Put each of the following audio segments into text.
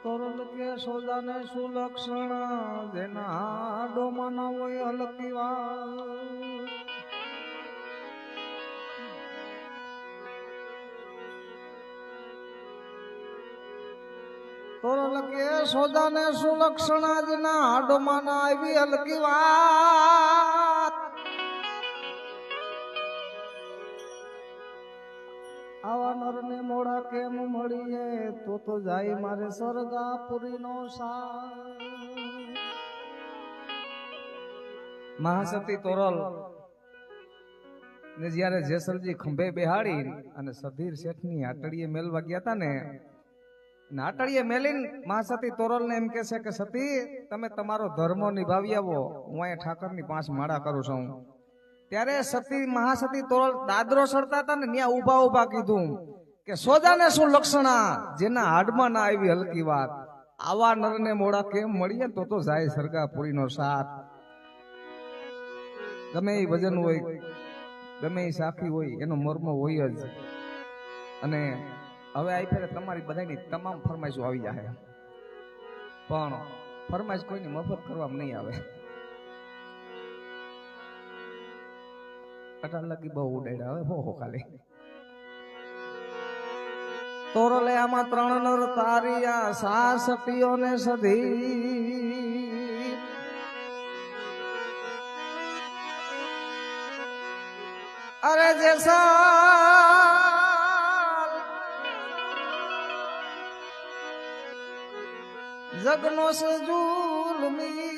તોરલ કે સોદાને સુલક્ષણ જેના આડોમાં ના હોય હલકી વાત તોરલ કે સોદાને સુલક્ષણ જેના આડોમાં ના આવી હલકી વાત આવા નરને મોડા કેમ મળીએ તો જાય મારે સ્વર્ગાપુરી નો મહાસતી તોરલ ને જયારે જેસલજી ખંભે બેહાડી અને સધીર શેઠ ની આટડીએ મેલવા ગયા હતા ને આટડીએ મેલીને મહાસતી તોરલ ને એમ કે છે કે સતી તમે તમારો ધર્મ નિભાવી આવો હું અહીંયા ઠાકર ની 5 માળા કરું છું ત્યારે સતી મહાસતી તોરલ દાદરો સડતા હતા ને ત્યાં ઉભા ઉભા કીધું કે સોજાને શું લક્ષણા જેના હાડમાં ના આવી હલકી વાત આવા નરને મોડા કેમ મળીએ તો જાય સરગાપુરી નો સાથ ગમે એ વજન હોય ગમે એ સાખી હોય એનો મર્મ હોય જ અને હવે આ ફેરે તમારી બધાની તમામ ફરમાઈશો આવી જાય પણ ફરમાઈશ કોઈની મફત કરવામાં નહીં આવે અટાર લગી બહુ ઉડાડ્યા હવે હો ખાલી તોરલે આમાં 3 નર તારિયા સાસટીઓ ને સધી અરે જેસા જગનો સે જુલમી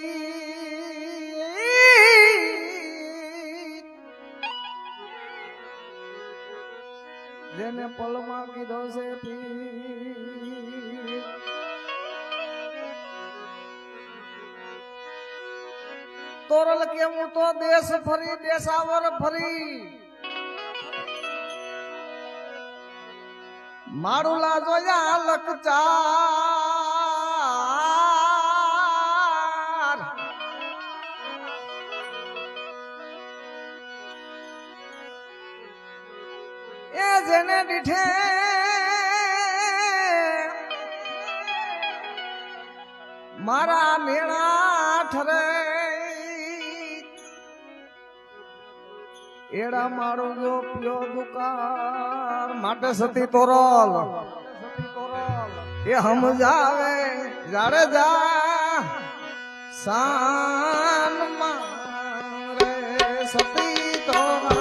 જેને પલમાં કીધો છે તોરલ કે હું તો દેશ ફરી દેશાવર ફરી મારુલા જોયા લકચાર એ જેને દીઠે મારા મેળા ઠરે એડા મારું જો પ્યો દુકાન માટે સતી તોરલ એ સમજાવે જાડે જા સાન મારે સતી તોરલ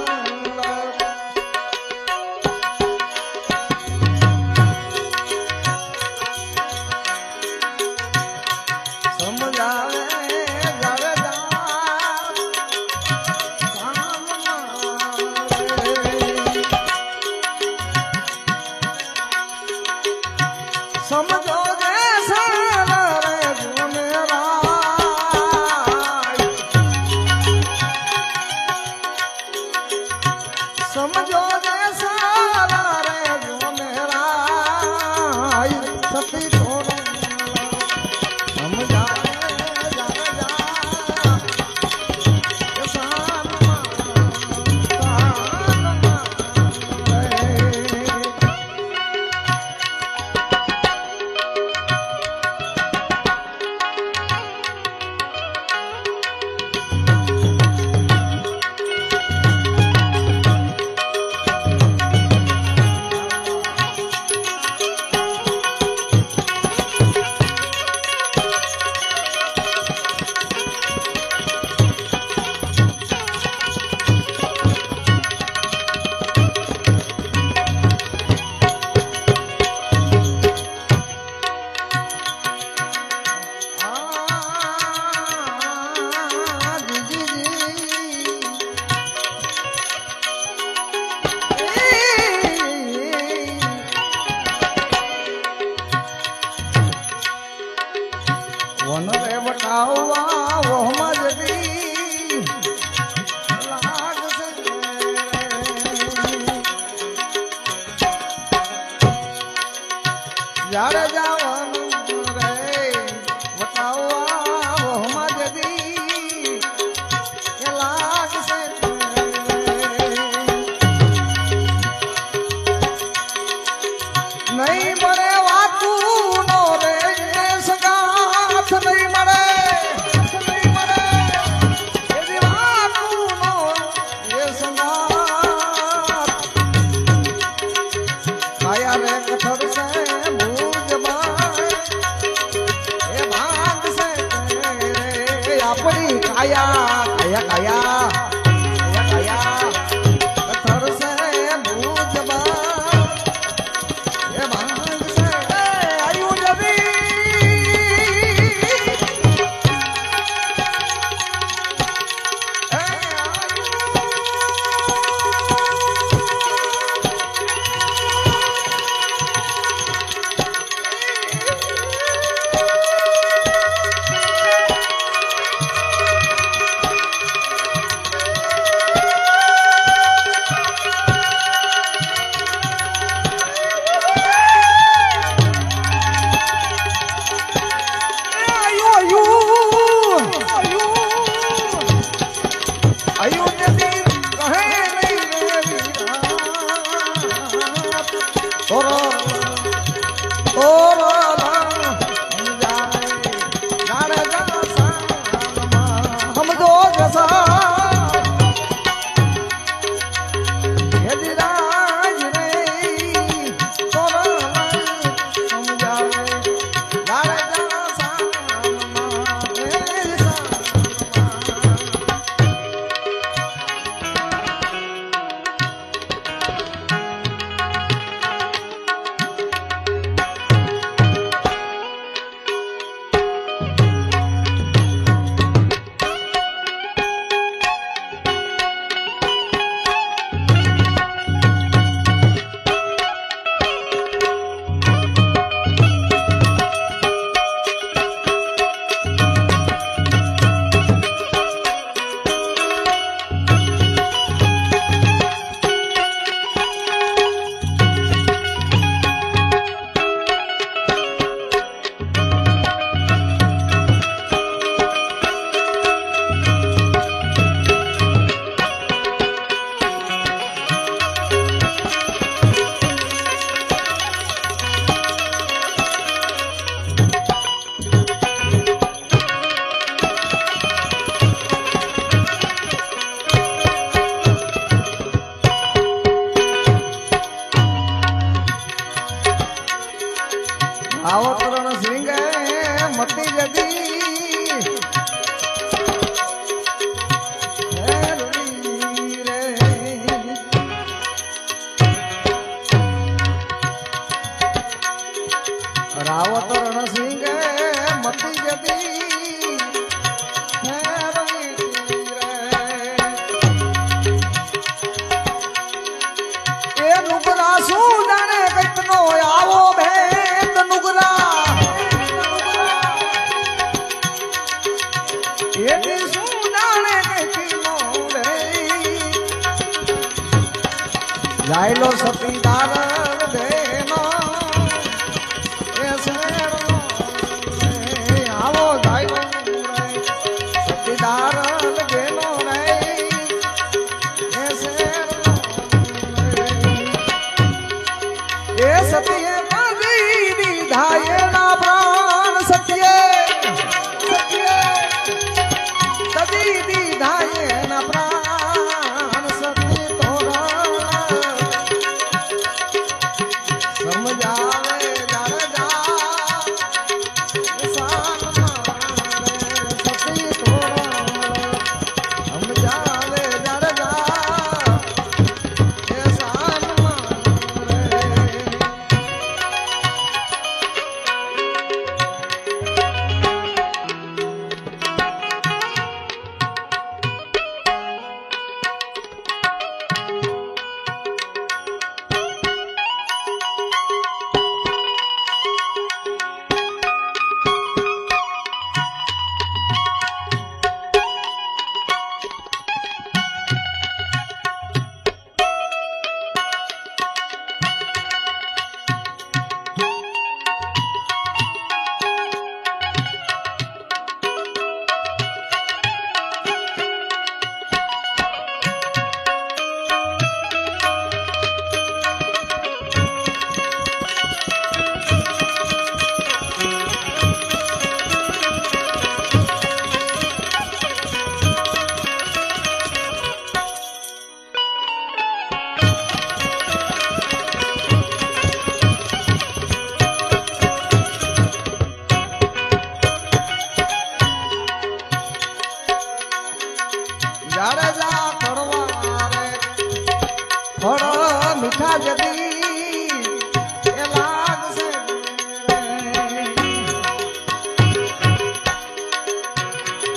સમજો સમજો દે સારા રે જો મેરા સતી તોરલ સમજા જાડે જવાનું રે વટાવા હોમાં જદી કે લાગશે નહીં મળે વાતું નો રે કાયા કાયા કાયા કાયા થરસે ભૂજબા એ ભાંગસે આયુ જબી આવો તરણ સિંહ મતી જગી રાવત રણસિંહ મતી જગી એ નુગરા શું જાણે કઈકનો આવો ભેદ નુગરા એ શું જાણે કઈકનો રે જાયલો સતીદાર દેનો એ શેરનો આવો જાયલો સતીદાર દેનો રે એ શેરનો એ સતીએ પદી દીધાય ના પ્રાણ સત્યે સતી દીધાય ના પ્રાણ સતી તોરા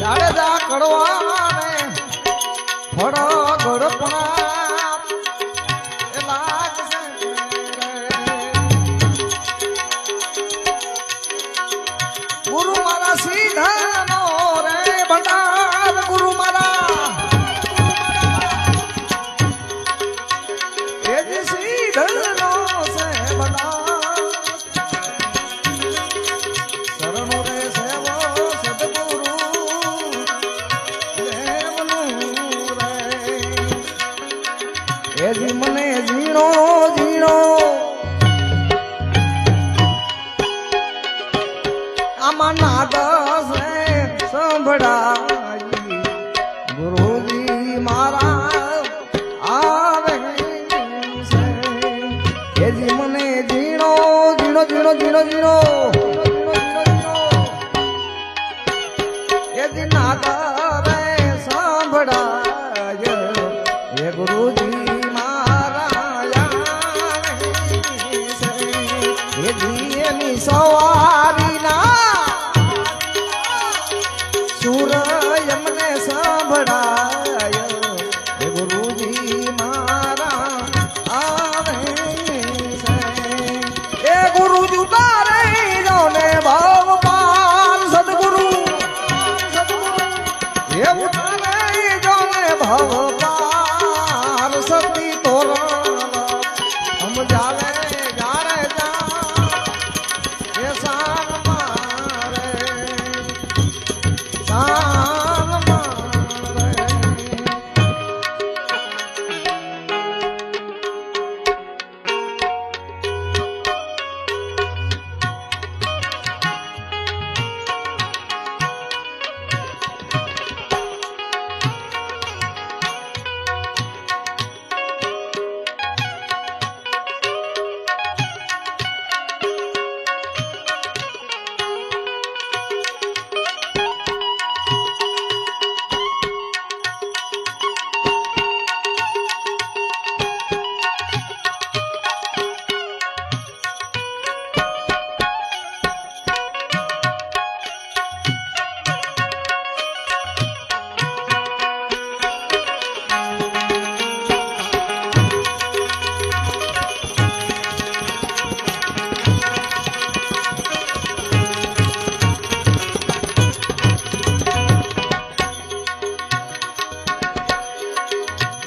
જાડેજા કડવા ને ફળો ગોળપણા એ લાગશે ગુરુ મારા સીધાનો રે ભંડાર ગુરુ મારા એ જ સીધનો છે ભંડાર શરણો રે સેવો સદગુરુ દેવનું રે એ જ મને ઝીણો ઝીણો આમાં નાદસ રે સંભળાઈ ગુરુજી મારા આવે છે એ જી મને ઝીણો ઝીણો ઝીણો ઝીણો ઝીણો એ જી નાદ રે સંભળાય એ ગુરુજી મારા આવે છે એ જી એની સવારી એમને સાંભળાય હે ગુરુજી મારા આવે છે એ ગુરુજી તારે જોને ભાવ પાલ સદગુરુ એવું તારે જોને ભાવ પાલ સતી તોરણ સમજાવે જાણે જા એ સાર મારે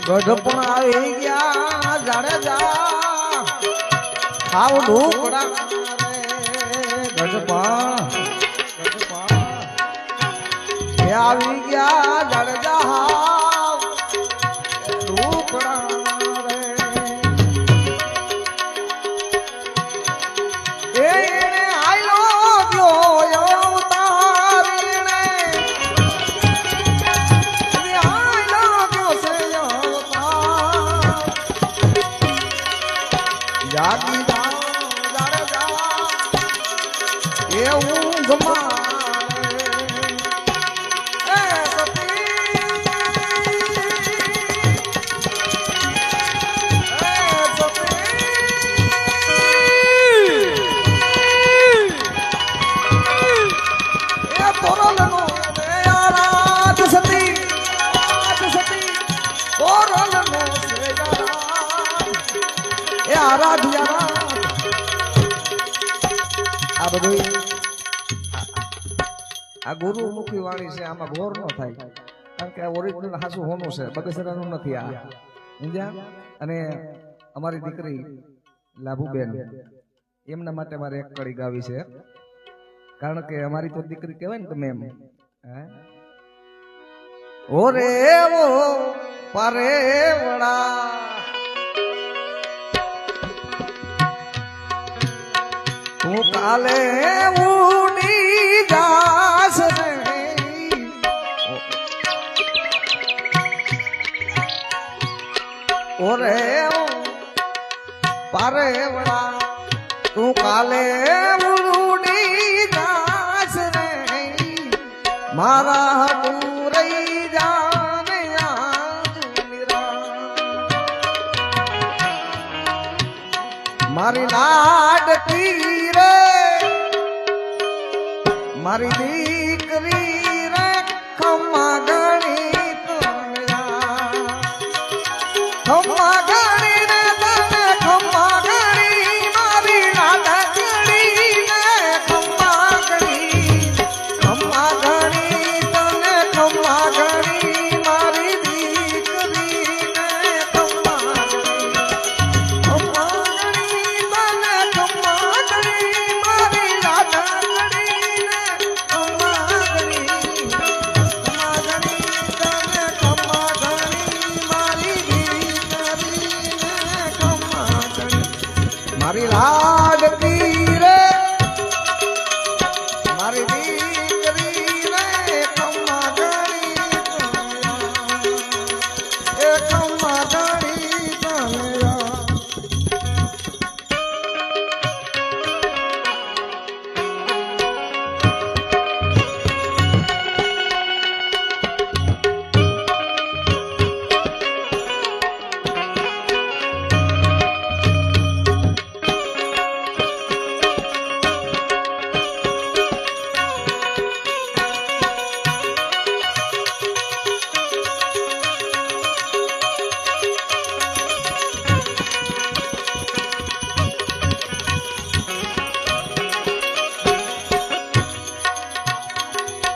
ગઢપણ આવી ગયા જાડેજા ખાવ ઢોકળા ગઢપણ આવી ગયા જાડેજા ઢોકળા રે એને આયલો ગયો અવતારીને જાગી જાઓ જાડેજા એ ઊંઘ મારે એ સતી એ તોરલનો રે આરાધ સતી તોરલનો સે એ આરાધ્યા આ બધું આ ગુરુમુખી વાણી છે આમાં ઘોર ન થાય કારણ કે આ ઓરિજિનલ હાસુ હોનું છે બગસરાનું નથી આ સમજ્યા અને અમારી દીકરી લાભુબેન એમના માટે મારે એક કડી ગાવી છે કારણ કે અમારી તો દીકરી કહેવાય ને તમે એમ ઓરે ઓ પરે વડા તું કાલે ઉડી જાસ રે ઓરે પારે વડા તું કાલે ઉડી જાસ રે મારા તું રહી જાને મારી લાડકી રે મારી દીકરી રે ખમ્મા ગણી ખમ્મા ગણી ને તને ખમ્મા ગણી મારી નાનકડી ને ખમ્મા ગણી તને ખમ્મા ગણી મારી દીકરી ને ખમ્મા ગણી તને ખમ્મા ગણી મારી નાનકડી ને ખમ્મા ગણી મારી લાડકી રે મારી દીકરી રે ખમ્મા ગણી એ ખમ્મા ગણી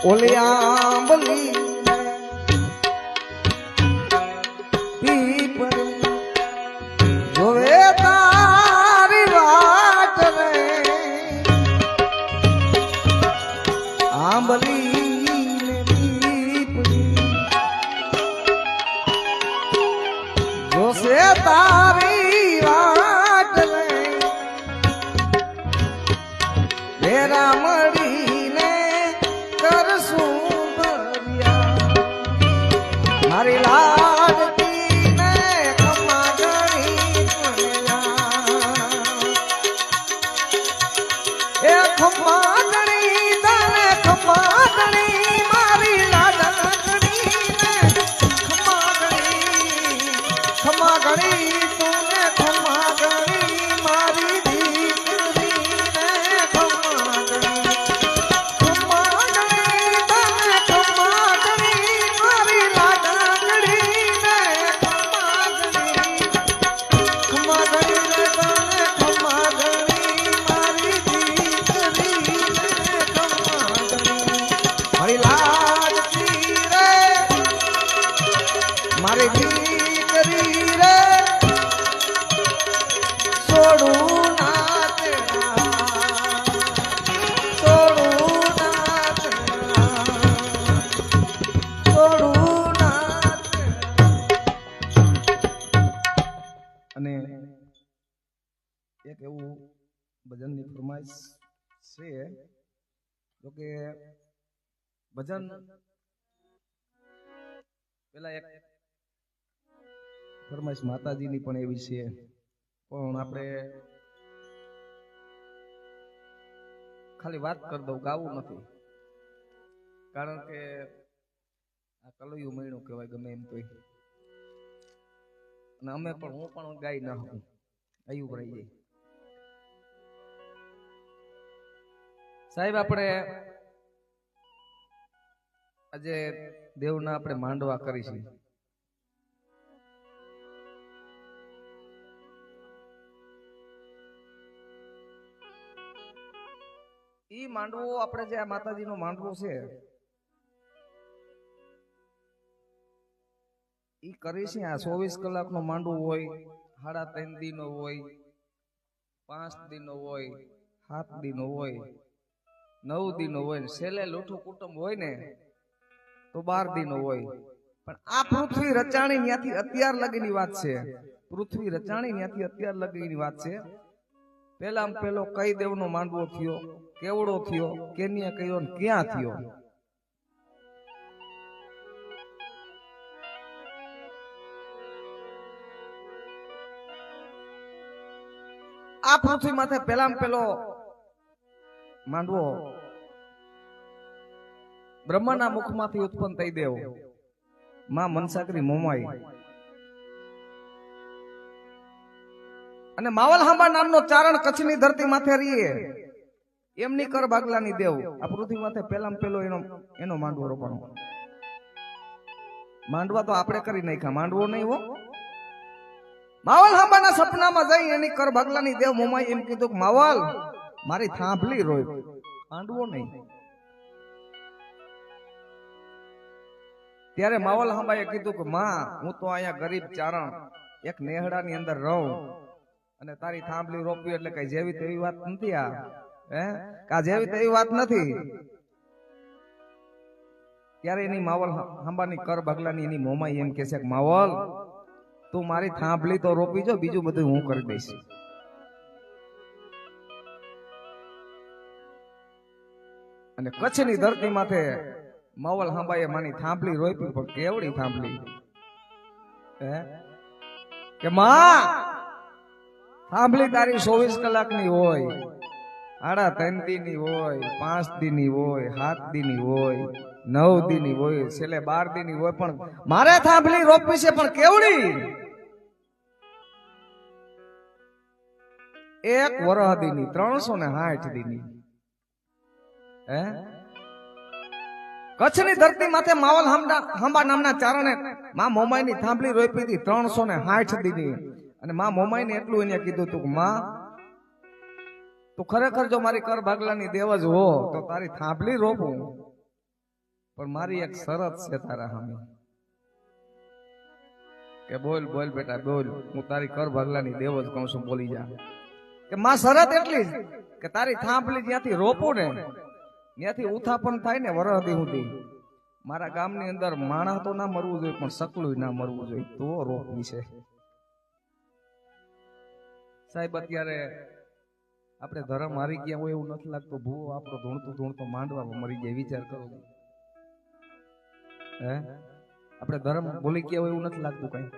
ઓલી આંબલી પીપળી જોવે તારી વાત રે આંબલી ને પીપળી જોશે તારી વાત રે મેરા મળીને મારી લાડકી ને ખમ્મા ગણી એ ખમ્મા ગણી તને ખમ્મા ગણી મારી લાડકડી ને ખમ્મા ગણી તુને ખમ્મા ગણી મારી દીકરી ને ખમ્મા ગણી મારી દીકરી રે છોડું ના અને એક એવું ભજનની ફરમાઈશ છે જોકે ભજન પેલા એક ફરમાઈશ માતાજીની પણ એવી છે પણ આપણે ખાલી વાત કરી દઉં ગાવું નથી કારણ કે આ કલૈયું મહિનું કહેવાય ગમે એમ તોય અને અમે પણ હું પણ ગાઈ ના હું આયુ રહી જાય સાહેબ આપણે આજે દેવના આપણે માંડવા કરીશું ઈ માંડવો આપણે જે આ માતાજીનો માંડવો છે ઈ કરીશું આ 24 કલાકનો માંડવો હોય 3.5 દીનો હોય 5 દીનો હોય 7 દીનો હોય 9 દીનો હોય ને છેલ્લે લોઠું કુટુંબ હોય ને તો 12 દીનો હોય પણ આ પૃથ્વી રચાણી ત્યાંથી અત્યાર લગીની વાત છે પૃથ્વી રચાણી ત્યાંથી અત્યાર લગીની વાત છે પેલામાં પેલો કઈ દેવનો માંડવો થયો કેવડો થયો કેન્યા કયો ને ક્યાં થયો આ પૃથ્વી માથે પેલામાં પેલો માંડવો બ્રહ્માના મુખમાંથી ઉત્પન્ન થઈ દેવ માં મનસાકરી મોમાઈ અને માવલ હાંબા નામનો ચારણ કચ્છની ધરતી માથે રહીએ એમની કર બાગલાની દેવ આ પૃથ્વી માથે પેલામાં પેલો એનો માંડવો રોપણો માંડવા તો આપણે કરી નાખ્યા, માંડવો નહીં હો. માવલ હાંબાના સપનામાં જઈ એની કર ભાગલાની દેવ મોમાઈ એમ કીધું કે માવલ મારી થાંભલી રોય, માંડવો નહીં. ત્યારે માવલ હાંબાએ કીધું કે માં હું તો અહીંયા ગરીબ ચારણ એક નેહડાની અંદર રહું અને તારી થાંભલી રોપવી એટલે કઈ જેવી તેવી વાત નથી. આ કા જેવી તેવી વાત નથી. ત્યારે એની માવલ હાંબાની કર ભાગલાની એની મોમાઈ એમ કે છે કે માવલ તું મારી થાંભલી તો રોપી જો, બીજું બધું હું કરી દઈશ. અને કચ્છની ધરતી માથે માવલ હાંબાએ માની થાંભલી રોપી, પણ કેવડી થાંભલી કે માં થાંભલી તારી 24 કલાકની હોય, 3.5 દીની હોય, 5 દીની હોય, 7 દીની હોય, 9 દીની હોય, છેલ્લે 12 દીની હોય, પણ મારે થાંભલી રોપવી છે. પણ કેવડી? 1 વર્ષ દીની, 360 દીની. કચ્છની ધરતી માથે માવલ હાંબા નામના ચારણે માં મોમાઈની થાંભલી રોપી હતી 360 દીની. અને માં મોમાઈને એટલું એને કીધું હતું કે માં તું ખરેખર જો મારી કર ભાગલાની દેવ જ હો તો તારી થાંભલી રોપું, પણ મારી એક શરત છે તારા સામે. કે બોલ બોલ બેટા બોલ, હું તારી કર ભાગલાની દેવ જ કહું છું, બોલી જા. કે માં શરત એટલી જ કે તારી થાંભલી જ્યાંથી રોપું ને ત્યાંથી ઉથાપન થાય ને વરહદી સુધી મારા ગામની અંદર માણસ તો ના મરવું જોઈએ, પણ સકલું ના મરવું જોઈએ, તો રોપવી છે. સાહેબ અત્યારે આપણે ધર્મ હારી ગયા હોય એવું નથી લાગતું? ભૂવો આપણો ધૂણતો ધૂણતો માંડવામાં મરી જાય, વિચાર કરો. આપણે ધર્મ ભૂલી ગયા હોય એવું નથી લાગતું કઈ?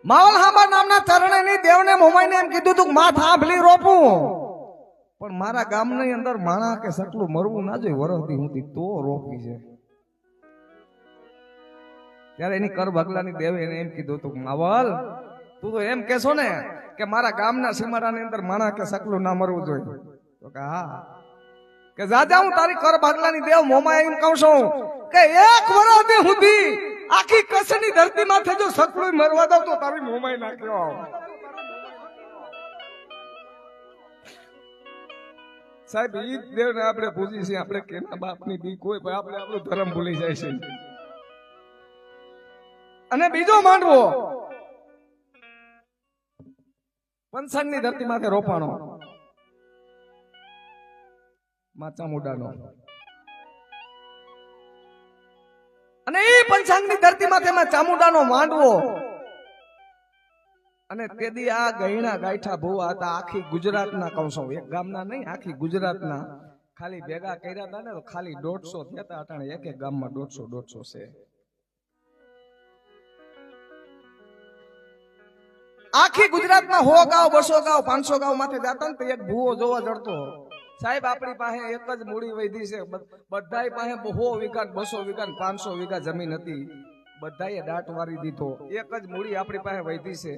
માવલ હાંબા નામના ચરણેની દેવને મોમાઈને એમ કીધું તું માં થાંભલી રોપું, પણ મારા ગામની અંદર માણા કે સકલું મરવું ના જોઈએ વરસથી સુધી, તો રોપવી છે. ત્યારે એની કર ભાગલાની દેવે એને એમ કીધું તું માવલ તું તો એમ કેશો ને કે મારા ગામના સીમાડાની અંદર માણા કે સકલું ના મરવું જોઈએ? તો કે હા. કે જાજા હું તારી કર ભાગલાની દેવ મોમાએ એમ કહું છું કે 1 વર્ષ સુધી આખી કચ્છની ધરતી માથે જો સકલું મરવા દઉં તો તારી મોમાઈ નાખ્યો. સાહેબ ઈ દેવને આપણે પૂજી છીએ, આપણે કેના બાપની બી કોઈ, પણ આપણે આપણો ધર્મ ભૂલી જાય છે. અને બીજો માંડવો પંચાંગની ધરતી માથે રોપાણો માં ચામુંડાનો. અને એ પંચાંગની ધરતી માથે માં ચામુંડાનો માંડવો. અને તેદી આ ગયણા ગાયઠા ભૂવા હતા આખી ગુજરાતના, કહું છું એક ગામના નહીં, આખી ગુજરાતના ખાલી ભેગા કર્યા હતા ને તો ખાલી 150 થયા હતા. અટાણે એક એક ગામમાં 150 છે. આખી ગુજરાતમાં 100 ગાવ 200 ગાવ 500 ગાવ માથે જતા ને તો એક ભૂવો જોવા જડતો. સાહેબ આપણી પાસે એક જ મૂડી વૈધી છે, બધાય પાસે 100 વીઘા 200 વીઘા 500 વીઘા જમીન હતી, બધાએ દાટ વારી દીધો. એક જ મૂડી આપણી પાસે વૈધી છે,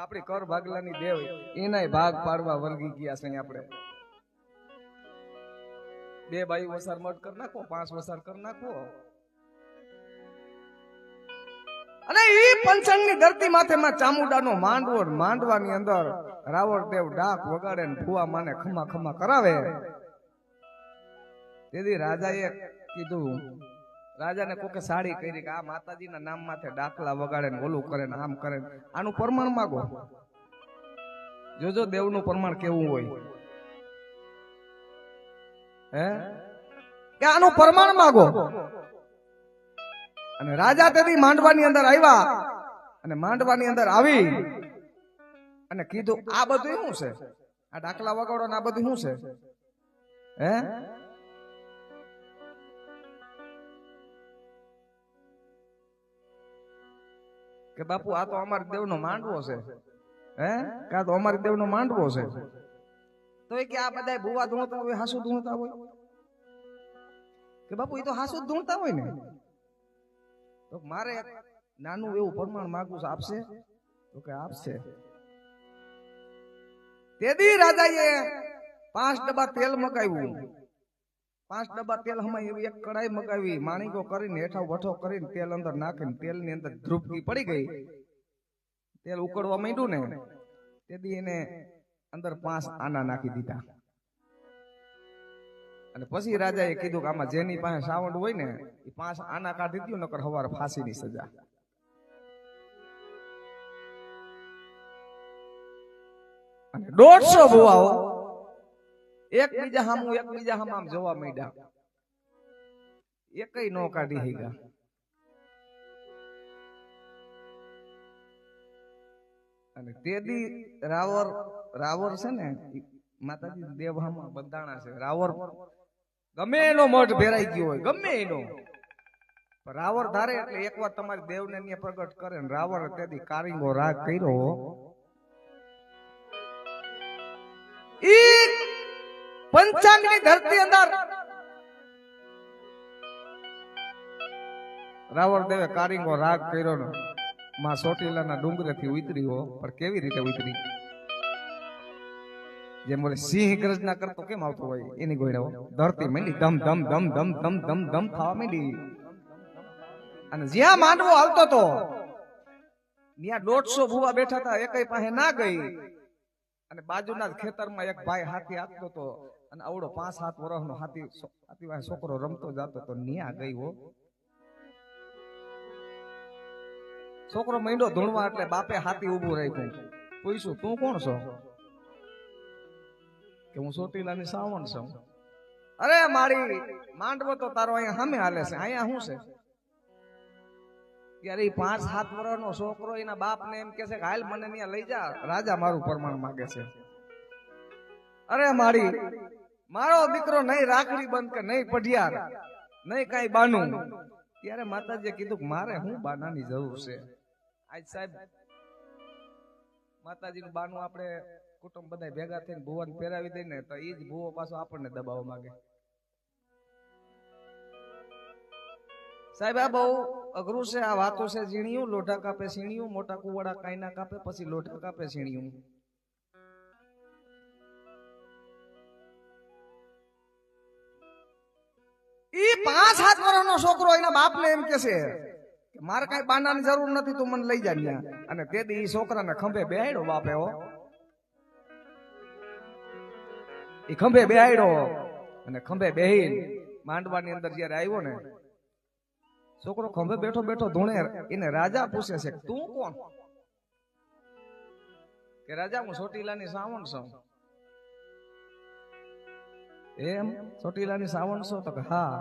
આપણી કર ભાગલાની દેવ એનાય ભાગ પાડવા વર્ગી ગયા છે. આપણે 2 બાયું વસાર મટ કરી નાખો, 5 વસાર કરી નાખો. અને ઈ પંચાંગની ધરતી માથે માં ચામુંડાનો માંડવો, માંડવાની અંદર રાવણ દેવ ડાક વગાડે ને ફુવા માને ખમા ખમા કરાવે. તેથી રાજાએ કીધું, રાજાને કોકે સાડી કરી કે આ માતાજીના નામ માથે ડાકલા વગાડે ને ઓલું કરે ને આમ કરે, આનું પ્રમાણ માંગો. જોજો દેવનું પ્રમાણ કેવું હોય. કે આનું પ્રમાણ માંગો. અને રાજા તેથી માંડવાની અંદર આવ્યા, અને માંડવાની અંદર આવી અને કીધું આ બધું શું છે? આ ડાકલા વગાડો ને આ બધું શું છે? કે બાપુ આ તો અમારી દેવનો માંડવો છે. કા તો અમારી દેવનો માંડવો છે. તો એ કે આ બધા ભૂવા ધૂણતા હોય, હાસુ ધૂણતા હોય. કે બાપુ એ તો હાસુ ધૂણતા હોય ને. તો મારે નાનું એવું પ્રમાણ માંગુ છું, આપશે? તો કે આપશે. તેદી રાજાએ 5 ડબ્બા તેલ મગાવ્યું 5 ડબ્બા તેલ હમાય એવી એક કડાઈ મગાવી, માણીકો કરીને હેઠા વઠો કરીને તેલ અંદર નાખીને તેલની અંદર ધ્રુપકી પડી ગઈ, તેલ ઉકળવા માંડ્યું ને તેથી એને અંદર 5 આના નાખી દીધા. અને પછી રાજાએ કીધું કે આમાં જેની પાસે સાવંડ હોય ને એ 5 આના કાઢી દઉં, નકર હવાર ફાંસીની સજા. અને 150 ભુવાઓ એકબીજા સામું આમ જોવા માંડ્યા, એકય નો કાઢી હૈગા. અને તેદી રાવર છે ને માતાજી દેવહામાં બંધાણા છે. રાવર ગમે એનો મઠ ભેરાઈ ગયો હોય, ગમે એનો, રાવર ધારે એટલે એકવાર તમારી દેવને ત્યાં પ્રગટ કરે ને રાવર તેદી કારીંગો રાગ કર્યો. ઈ પંચાંગની ધરતી અંદર રાવણ દેવે કારીંગો રાગ કર્યો ને માં ચોટીલાના ડુંગરેથી ઉતરી હો. પણ કેવી રીતે ઉતરી? જેમ બોલે સિંહ ગર્જના કરતો કેમ આવતો હોય એની ગોળ્યો ધરતી માંડી ધમ ધમ ધમ ધમ ધમ ધમ ધમ થવા માંડી. અને જ્યાં માંડવો આવતો તો ત્યાં 150 ભુવા બેઠા હતા, એકય પાસે ના ગઈ. અને બાજુના જ ખેતરમાં એક ભાઈ હાથી આપતો હતો, અને આવડો 5-7 વર્ષનો હાથી વાય છોકરો રમતો જતો તો ન્યા ગઈ હો. છોકરો માંડ્યો ધૂણવા એટલે બાપે હાથી ઊભું રાખ્યું. પૂછ્યું તું કોણ છો? કે હું ચોટીલાની સાવણ છું. અરે મારી માંડવો તો તારો અહીંયા સામે હાલે છે, અહીંયા શું છે? ત્યારે 5-7 વર્ષનો છોકરો એના બાપ ને એમ કે છે કે હાલ મને ત્યાં લઈ જા, રાજા મારું પ્રમાણ માંગે છે. અરે મારો દીકરો નહીં રાખડી બંધ કે નહીં પઢિયાર નહીં કઈ બાનું. ત્યારે માતાજીએ કીધું કે મારે હું બાનાની જરૂર છે? આજ સાહેબ માતાજીનું બાનું આપણે કુટુંબ બધા ભેગા થઈને ભુવાને પહેરાવી દઈને તો એ જ ભુવો પાછો આપણને દબાવવા માંગે. સાહેબ આ બહુ અઘરું છે, આ વાતો છે ઝીણિયું. લોઢા કાપે સીણિયું, મોટા કુવાડા કાઈ ના કાપે, પછી લોઢા કાપે સીણિયું. ઈ 5-7 વર્ષનો છોકરો એના બાપને એમ કે છે કે મારે કઈ બાનાની જરૂર નથી, તું મને લઈ જા ત્યાં. અને તેથી ઈ છોકરાને ખંભે બેહાડ્યો બાપે હો. ઈ ખંભે બેહાડ્યો અને ખંભે બેહીને માંડવાની અંદર જયારે આવ્યો ને છોકરો ખંભે બેઠો બેઠો ધૂણે એને રાજા પૂછે છે તું કોણ? કે રાજા હું ચોટીલાની સાવણ છું. એમ ચોટીલાની સાવણ છો? તો કે હા.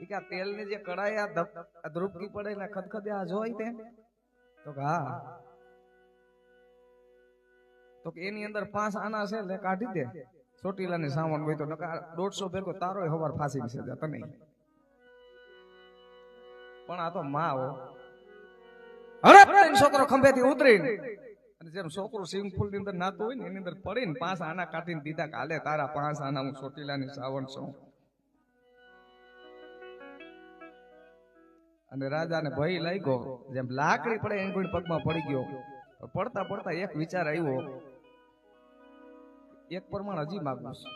એ કે તેલની જે કડાઈ આ ધ્રુપકી પડે ને ખદખદે આ જોઈ તે? તો કે હા. તો કે એની અંદર 5 આના છે એટલે કાઢી દે. ચોટીલાની સાવણ હોય તો 150 ભેગો તારોય હવાર ફાંસી છે તને. પણ આ તો માં હો. અરે છોકરો ખંભેથી ઉતરીને અને જેમ છોકરો સ્વિમિંગ પુલ ની અંદર નાતો હોય ને એની અંદર પડીને 5 આના કાઢીને દીધા કે હાલે તારા 5 આના, હું ચોટીલાની સાવણ છું. અને રાજાને ભય લાગ્યો, જેમ લાકડી પડે એમ કોઈ પગમાં પડી ગયો. પડતા પડતા એક વિચાર આવ્યો, એક પ્રમાણ હજી માગું છું.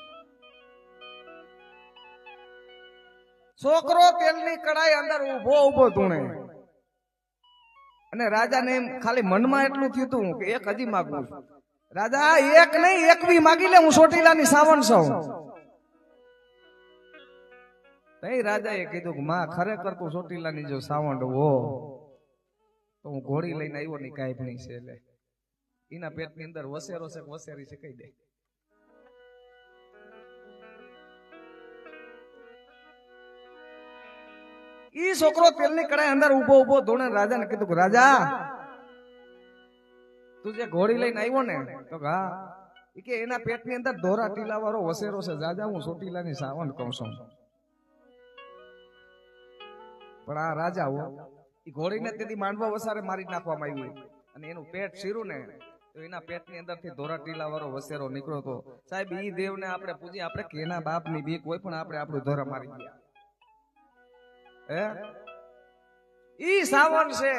છોકરો તેલની કડાઈ અંદર ઉભો ધૂણે અને રાજાને એમ ખાલી મનમાં એટલું થયું હતું કે એક હજી માગું છું. રાજા એક નહીં 21 માગી લે, હું ચોટીલાની સાવણ છું. તઈ રાજાએ કીધું કે માં ખરેખર તું ચોટીલાની જો સાવણ હો તો હું ઘોડી લઈને આવ્યો ની કાંઈ ભણી છે એટલે એના પેટની અંદર વસેરો છે વસેરી છે કહી દે. ઈ છોકરો તેલની કડાઈ અંદર ઉભો ધોણે રાજાને કીધું કે રાજા તું જે ઘોડી લઈને આવ્યો ને? તો હા. ઈ કે એના પેટની અંદર ધોરા ટીલા વાળો વસેરો છે. રાજા હું ચોટીલાની સાવણ કહું છું. પણ આ રાજા હો ઈ ઘોડીને તેથી માંડવા વસારે મારી નાખવામાં આવ્યું અને એનું પેટ શીરું ને તો એના પેટની અંદરથી ધોરા ટીલા વાળો વસેરો નીકળ્યો હતો. સાહેબ ઈ દેવને આપણે પૂજીએ, આપણે કેના બાપની બીક હોય પણ આપણે આપણું ધોરા મારી ગયા. ઈ સાવણ છે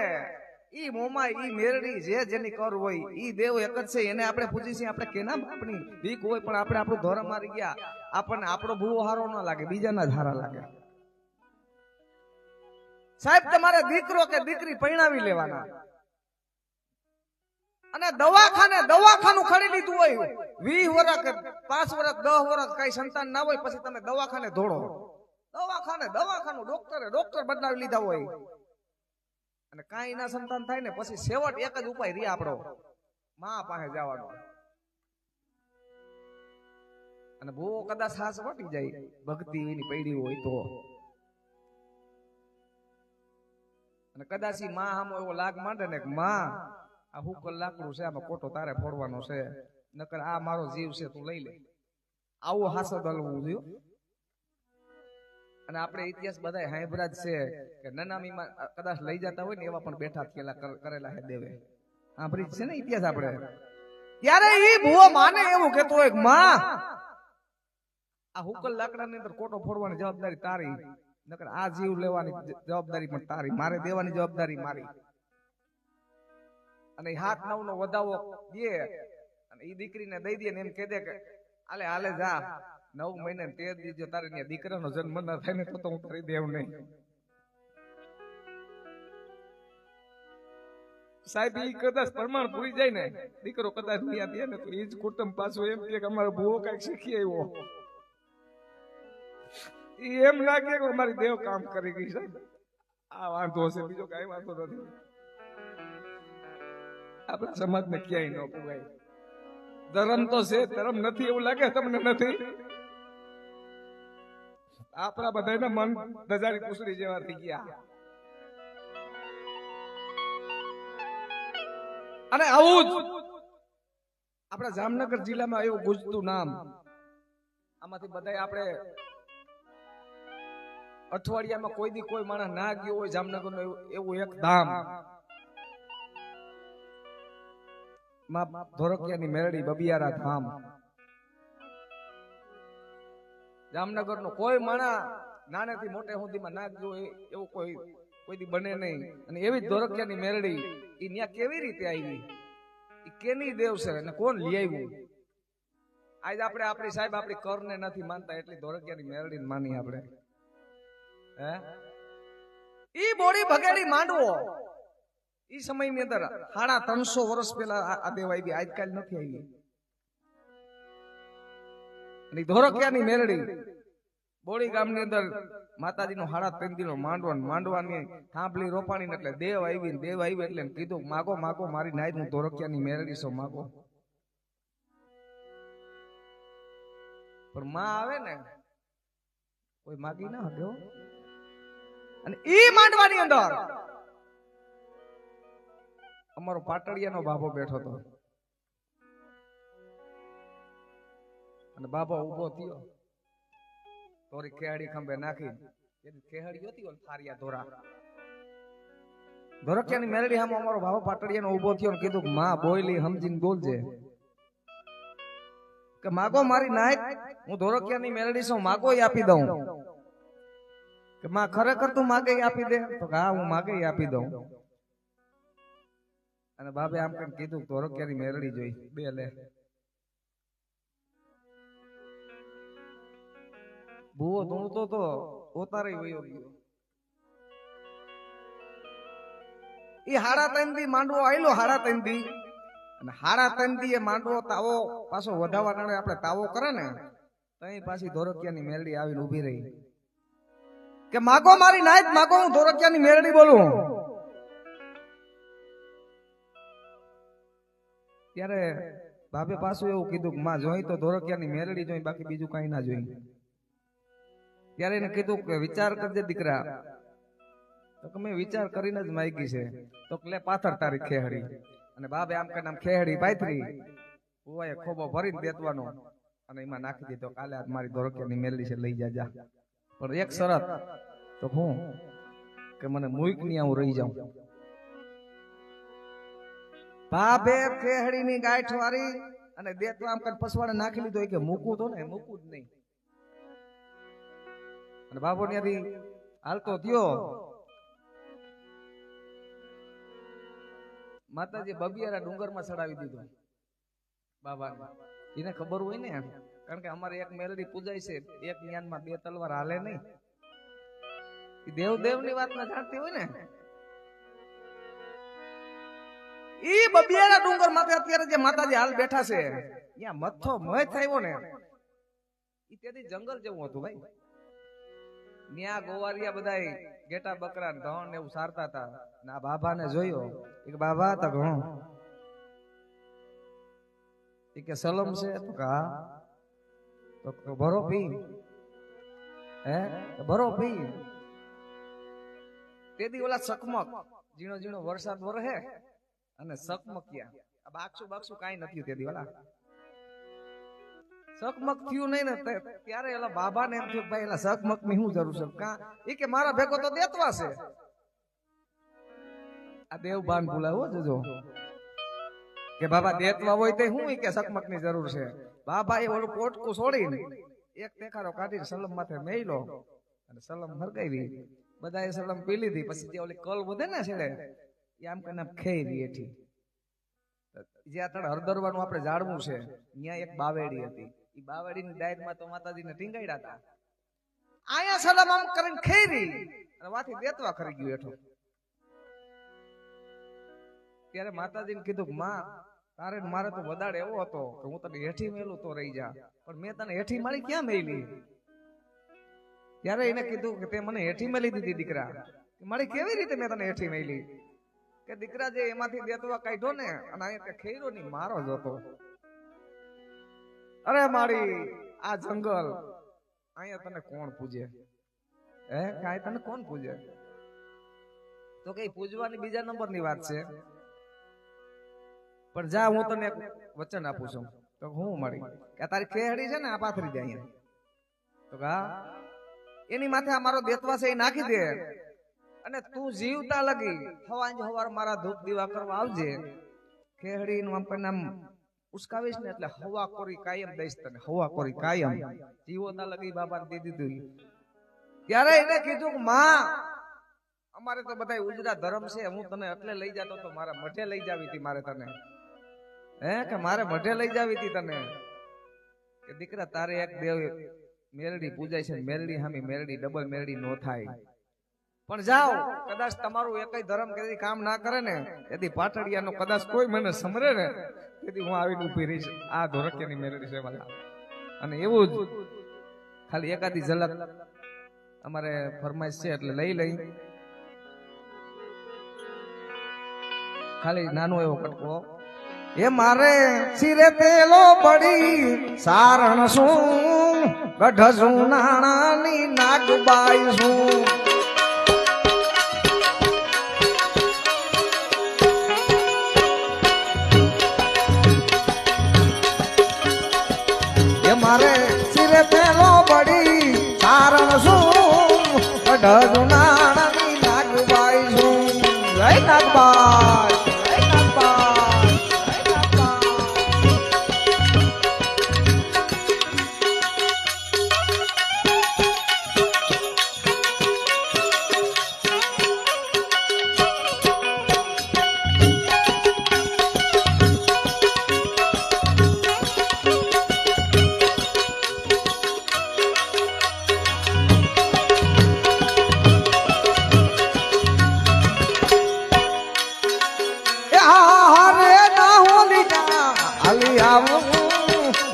ઈ મોમાં ઈ મેરડી જેની કર હોય ઈ દેવ એક જ છે, એને આપણે પૂજી છીએ. આપણે કેના આપણી બીક હોય, પણ આપણે આપણું ધોરણ મારી ગયા, આપણને આપણો ભૂવો હારો ન લાગે, બીજાના જ હારા લાગે. સાહેબ તમારે દીકરો કે દીકરી પરણાવી લેવાના, અને દવાખાનું ખડી લીધું હોય, 20 વર્ષ કે 5 વર્ષ 10 વર્ષ કઈ સંતાન ના હોય, પછી તમે દવાખાને દોડો, દવાખાનું ડોક્ટર બદલાવી લીધા હોય, અને કાંઈ ના સંતાન થાય ને પછી છેવટ એક જ ઉપાય રે આપણો, માં પાસે જવાનો. અને બહુ કદાચ સાસ વટી જાય, ભક્તિ એની પડી હોય તો, અને કદાચ માં આમ એવો લાગ માંડે ને કે માં આ હુકલ લાકડું છે, આમાં કોટો તારે ફોડવાનો છે, નકર આ મારો જીવ છે તું લઈ લે, આવું હાસો દલવું જોયું. અને આપણે ઇતિહાસ બધા હાંભળ્યા જ છે કે નનામીમાં કદાચ લઈ જતા હોય ને એવા પણ બેઠા થયેલા કરેલા હે દેવે, સાંભળી છે ને ઇતિહાસ આપણે. ત્યારે ઈ ભૂવો માને એવું કહેતો હોય માં આ હુકલ લાકડાની અંદર કોટો ફોડવાની જવાબદારી તારી, નકર આ જીવ લેવાની જવાબદારી પણ તારી, મારે દેવાની જવાબદારી મારી. અને 7-9 નો વધાવો દે અને ઈ દીકરીને દઈ દે ને એમ કહી દે કે હાલે જા, 9 મહિને 13 દી જો તારે ત્યાં દીકરાનો જન્મ ના થાય ને તો હું કરી દેવ નહીં. સાહેબ ઈ કદાચ પ્રમાણ પૂરી જાય ને, દીકરો કદાચ ત્યાં દે ને તો ઈ જ કુટુંબ પાછું એમ કે અમારો ભૂવો કઈક શીખી આવ્યો, એમ ના કે અમારી દેવ કામ કરી ગઈ. સાહેબ આ વાંધો છે, બીજો કઈ વાંધો નથી. આપણા સમાજ ને ક્યાંય ન પુગાય. ધર્મ તો છે, ધર્મ નથી એવું લાગે તમને? નથી. આપણા બધાના મન દજારી કુસરી જેવા થઈ ગયા. અને આવું જ આપણા જામનગર જિલ્લામાં એવું ગુજતું નામ, આમાંથી બધા આપણે અઠવાડિયામાં કોઈ દી કોઈ માણસ ના ગયો હોય જામનગર નું એવું એક ધામ, ધોરકિયાની મેરડી બબિયારા ધામ. જામનગર નો કોઈ માણા નાનેથી મોટે સુધીમાં ના ગયો એવું કોઈ દી બને નહીં. અને એવી જ ધોરકિયાની મેરડી ઈ ન્યા કેવી રીતે આવી, ઈ કેની દેવ છે અને કોણ લઈ આવ્યું? આજ આપણે આપણી સાહેબ આપણી કરને નથી માનતા, એટલી ધોરકિયાની મેરડીને માની આપણે. હે ઈ બોડી ભગેડી માંડવો ઈ સમયની અંદર 350 વર્ષ પહેલા આ દેવ આવી, આજકાલ નથી આવી. અને ધોરકિયાની મેરડી બોડી ગામની અંદર માતાજીનો 3.5 દીનો માંડવાની થાંભલી રોપાણી, એટલે દેવ આવી એટલે કીધું માગો મારી નાઈ, હું ધોરકિયાની મેરડી છું, માગો. પણ માં આવે ને કોઈ માગી ના હગ્યો. અને ઈ માંડવાની અંદર અમારો પાટડિયાનો બાબો બેઠો હતો, અને બાબો ઉભો થયો, તોરી ખેહડી ખંભે નાખી, ખેહડી હતી ઓલ થારિયા ધોરા, ધોરકિયાની મેરડી સામે અમારો બાબો પાટડિયાનો ઉભો થયો, કીધું માં બોયલી સમજીને બોલજે, કે માગો મારી નાય, હું ધોરકિયાની મેરડી છું, માગો આપી દઉં. કે માં ખરેખર તું માગે આપી દે? તો હા હું માગે આપી દઉં. અને બાબે આમ કઈ કીધું ધોરકિયાની મેરડી જોઈ, બે લે. ભૂવો ધૂણતો તો ઓતારે વયો ગયો. ઈ 3.5 દી માંડવો આયલો, 3.5 દી, અને 3.5 દી એ માંડવો તાવો પાછો વધાવા નાણે આપણે તાવો કરે ને, તઈ પાછી ધોરકિયાની મેરડી આવીને ઊભી રહી, કે માગો મારી નાયત, માગો, હું ધોરકિયાની મેરડી બોલું. ત્યારે બાપે પાછું એવું કીધું કે માં જોઈ તો ધોરકિયાની મેરડી જોઈ, બાકી બીજું કઈ ના જોઈ. ત્યારે એને કીધું કે વિચાર કરજે દીકરા. તો મેં વિચાર કરીને જ માગી છે. તો લે પાથર તારી ખેહડી. અને બાપે આમ કરીને આમ ખેહડી પાથરી, ઉવાએ ખોબો ભરીને દેતવાનો, અને એમાં નાખી દીધો, કાલે આજ મારી ધોરકિયાની મેરડી છે, લઈ જા. પણ એક શરત, તો હું કે મને મુઈક ની હું રહી જાઉં. બાપે ખેહડીની ગાંઠ વાળી અને દેતો આમ કઈ પસવાડે નાખી લીધો, કે મૂકું તો ને, મૂકું જ નહીં. અને બાપો ત્યાંથી હાલતો થયો, માતાજી બબિયારા ડુંગરમાં ચડાવી દીધું બાબાને. એને ખબર હોય ને, કારણ કે અમારે એક મેલડી પૂજાય છે, એક જ્ઞાનમાં બે તલવાર હાલે નહીં. દેવ ની વાત ના જાણતી હોય ને. ઈ બબિયારા ડુંગર માથે અત્યારે જે માતાજી હાલ બેઠા છે, ત્યાં મથો મય થયો ને, ઈ તેથી જંગલ જેવું હતું ભાઈ. ત્યાં ગોવારિયા બધા ગેટા બકરા ધણ ને એવું સારતા હતા. ના બાબા ને જોયો, એક બાબા હતા ઘણો, કે સલમ છે તો કા તો ભરો પી, હે ભરો પી. તેથી ઓલા ચકમક ઝીણો ઝીણો વરસાદ વરહે અને ચકમક્યા. આ બાક્ષું કાઈ નથી તેથી ઓલા ચકમક થયું નહીં ને, ત્યારે એલા બાબા ને એમ થયું ભાઈ એલા ચકમક ની શું જરૂર છે, કા એ કે મારા ભેગો તો દેતવા છે. આ દેવ બાન ભૂલાવો જોજો કે બાબા દેતવા હોય તે હું કે ચકમક ની જરૂર છે. બાબા એ ઓલું પોટકું છોડીને એક તેખારો કાઢીને સલમ માથે મેલ્યો અને સલમ હરગાવી. બધા એ સલમ પી લીધી. પછી જે ઓલી કલ વધે ને છેડે એ આમ કરીને ખેઈ રહી હતી. જ્યાં તળ હરદરવાનું આપણે જાળવું છે, ત્યાં એક બાવેડી હતી. એ બાવેડી ની ડાયર માં તો માતાજીને ટીંગાડ્યા હતા. આયા સલમ આમ કરીને ખેઈ રહી અને વાથી દેતવા કરી ગયું હેઠો. ત્યારે માતાજીને કીધું કે માં તારે મારે તો વદાડ એવો હતો કે હું તને હેઠી મેલું તો રહી જા, પણ મેં તને હેઠી મારી ક્યાં મેલી? ત્યારે એને કીધું કે તે મને હેઠી મેલી દીધી દીકરા. મારી કેવી રીતે મેં તને હેઠી મેલી? કે દીકરા જે એમાંથી દેતવા કાઢ્યો ને અને અહીંયા ખેરો ની મારો જ હતો. અરે મારી આ જંગલ અહીંયા તને કોણ પૂજે? હે કાંઈ તને કોણ પૂજે? તો કઈ પૂજવાની બીજા નંબર ની વાત છે. પણ જા હું તને એક વચન આપું છું. તો હું મળી કે તારી ખેહડી છે ને આ પાથરી જાય અહીંયા, તો કા એની માથે આ મારો દેતવા છે એ નાખી દે અને તું જીવતા લગી હવાર મારા ધૂપ દીવા કરવા આવજે. ખેહડી નું આમ નામ ઉસકાવીશ ને એટલે હવા કોરી કાયમ દઈશ તને, હવા કોરી કાયમ. જીવતા લગી બાબા દે દીધું. ત્યારે એને કીધું કે માં અમારે તો બધા ઉજરા ધર્મ છે, હું તને એટલે લઈ જતો તો મારા મઠે લઈ જાવી હતી મારે તને. હે કે મારે મઠે લઈ જાવી હતી તને કે દીકરા તારે એક દેવ મેરડી પૂજાય છે, મેરડી હામી મેરડી ડબલ મેરડી નો થાય. પણ જાઓ કદાચ તમારું એકય ધર્મ કદી કામ ના કરે ને, તેથી પાટડિયાનો કદાચ કોઈ મને સમરે ને, તેથી હું આવીને ઉભી રહીશ. આ ધોરકિયાની મેરડી છે વાલા. અને એવું જ ખાલી એકાદી ઝલક અમારે ફરમાઈશ છે એટલે લઈ ખાલી નાનો એવો કટકો. એ મારે સિરે પેલો પડી સારણ શું, ગઢ શું નાણાની નાગબાઈ શું. એ મારે સિરે પેલો પડી સારણ શું, ગઢ શું નાણાની નાગબાઈ શું. જય નાગબાઈ.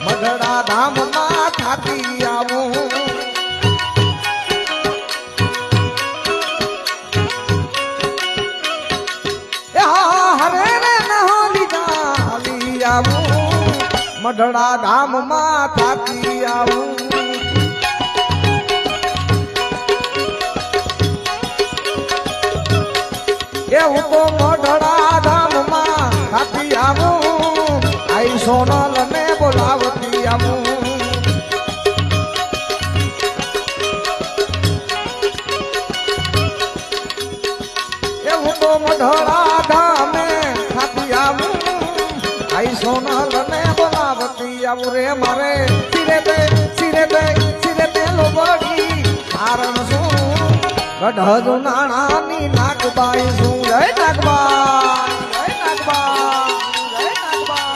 મઢડા ધામ માં થાકી આવું. હરે રે નહોલી આવું, મઢડા ધામ માં થાકી આવું. એ હું તો મઢડા ધામ માં થાકી આવું, આઈ સોનલ ને બોલાવતી આવું. એ હું તો મઢડા ધામે થાકી આવું, આઈ સોનલ ને બોલાવતી આવું. રે મારે સિરે પેલો બળી કારણ શું, ગઢ નાણાની નાગબાઈ શું. જય નાગબાઈ. નાગબા જય નાગબા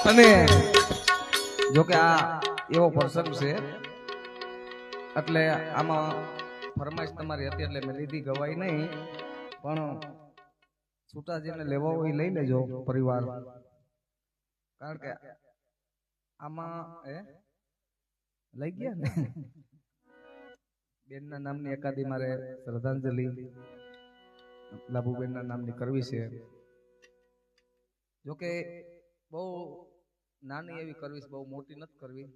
અને જો કે આ એવો પ્રસંગ છે એટલે આમાં ફરમાઈશ તમારી હતી એટલે મેં લીધી ગવાઈ નહીં, પણ છૂટા જેને લેવા હોય લઈ લેજો પરિવાર, કારણ કે આમાં લઈ ગયા ને બેનના નામની એકાદી મારે શ્રદ્ધાંજલિ લાભુબેનના નામની કરવી છે. જોકે બહુ નાની એવી કરવી છે, બહુ મોટી નથી કરવી,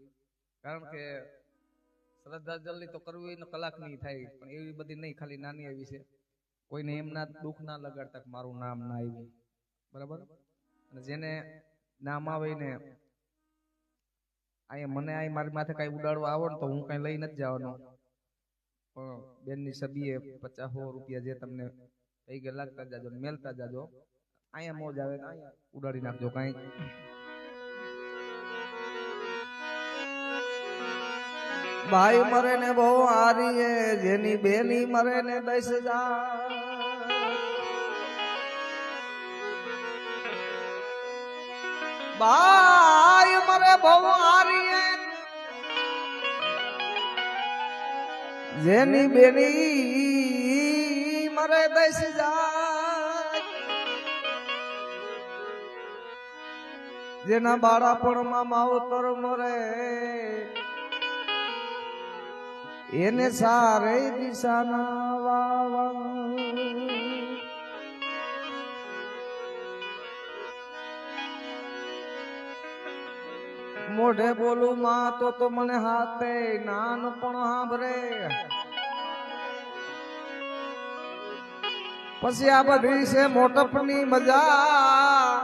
કારણ કે શ્રદ્ધાંજલિ તો કરવી હોય ને કલાકની થાય, પણ એવી બધી નહીં, ખાલી નાની એવી છે. કોઈને એમના દુઃખ ના લગાડતા મારું નામ ના આવ્યું, બરાબર. અને જેને નામ આવે ને અહીંયા મને આ મારી માથે કઈ ઉડાડવા આવો ને તો હું કઈ લઈ નથી જવાનો, પણ બેનની સબીએ 50 રૂપિયા જે તમને કઈ ગયા લાગતા જાજો, મેલતા જાજો. અહીંયા મોજ આવે ને અહીંયા ઉડાડી નાખજો કઈ. ભાઈ મરે ને બહુ હારી, જેની બેની મરે ને 10,000. ભાઈ મરે બહુ હારી, જેની બેની મરે 10,000. જેના બાળપણમાં માવતર મરે એને સારે દિશાના વાવા. મોઢે બોલું માં તો મને હાથે નાનપણ સાંભળે, પછી આ બધી છે મોટપની મજા.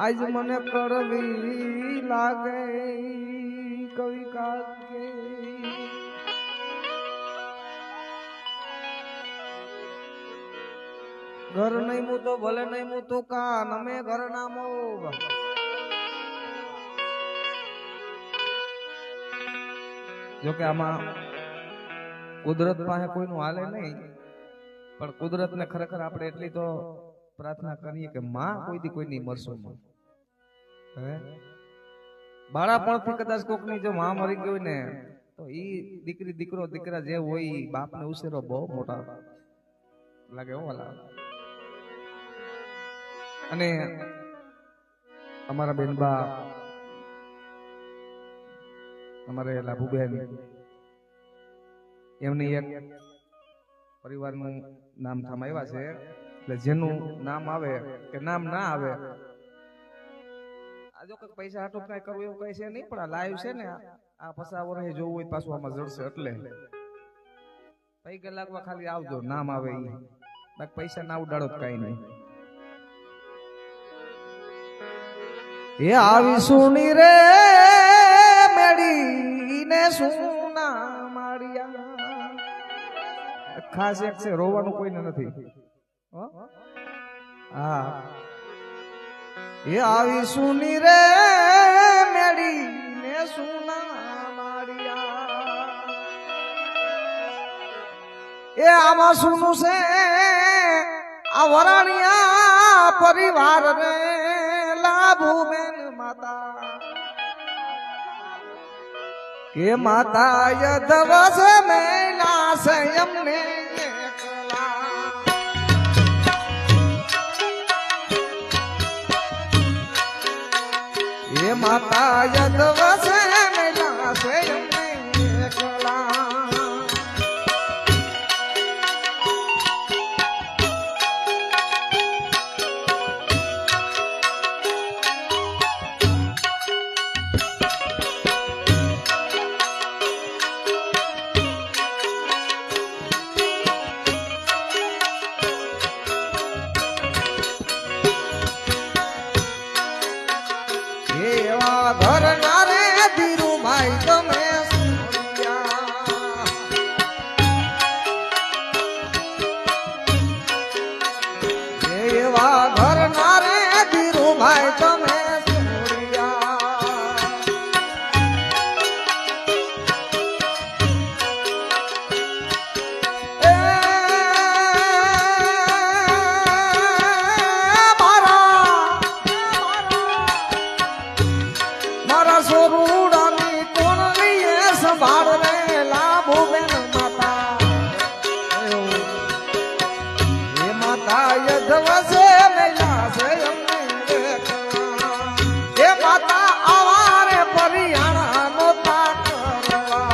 આજ મને કડવી લાગે કવિ કાકે. ઘર નહીં હું તો ભલે નહીં હું તો કાન અમે ઘર ના મોગ. જોકે આમાં કુદરત પાસે કોઈનું હાલે નહીં, પણ કુદરત ને ખરેખર આપણે એટલી તો પ્રાર્થના કરીએ કે માં કોઈ દી કોઈ નહીં મરશો. બાળાપણથી કદાચ કોકની જો માં મરી ગઈ હોય ને તો ઈ દીકરી દીકરો દીકરા જે હોય બાપ ને ઉછેરો બહુ મોટા લાગે હો વાલા. અને અમારા બેનબા અમારે લાભુબેન એમની એક પરિવારનું નામ થામ આવ્યા છે, એટલે જેનું નામ આવે કે નામ ના આવે, આ જો કઈ પૈસા હાટું કઈ કરવું એવું કઈ છે નહીં, પણ આ લાઈવ છે ને આ પસા વર્ષે જોવું હોય પાછું આમાં જડશે. એટલે કઈ કલાકમાં ખાલી આવજો, નામ આવે ઈ, બાકી પૈસા ના ઉડાડો કઈ નહીં. એ આવી સુની રે મેડી ને સુના માળિયા. ખાસ એક છે, રોવાનું કોઈને નથી. હા, એ આવી સુની રે મેડી ને સુના માળિયા. એ આમાં સુનું છે આ વરાણિયા પરિવાર રે લાભુબેન માતા. કે માતા યદવસ મેલા સંયમને એ માતા યદવસ મેલા સંયમને એકલા. એવા ઘર ના રે ધીરુભાઈ તમે સુરિયા એવા ઘર ના રે ધીરુભાઈ તમે સોરુડાની કોણલીએ સંભાળ રે લાભો બેન માતા એ માતા યધવસે મેલા છે અમને એ માતા આવારે પરિયાણા નોતા કરવા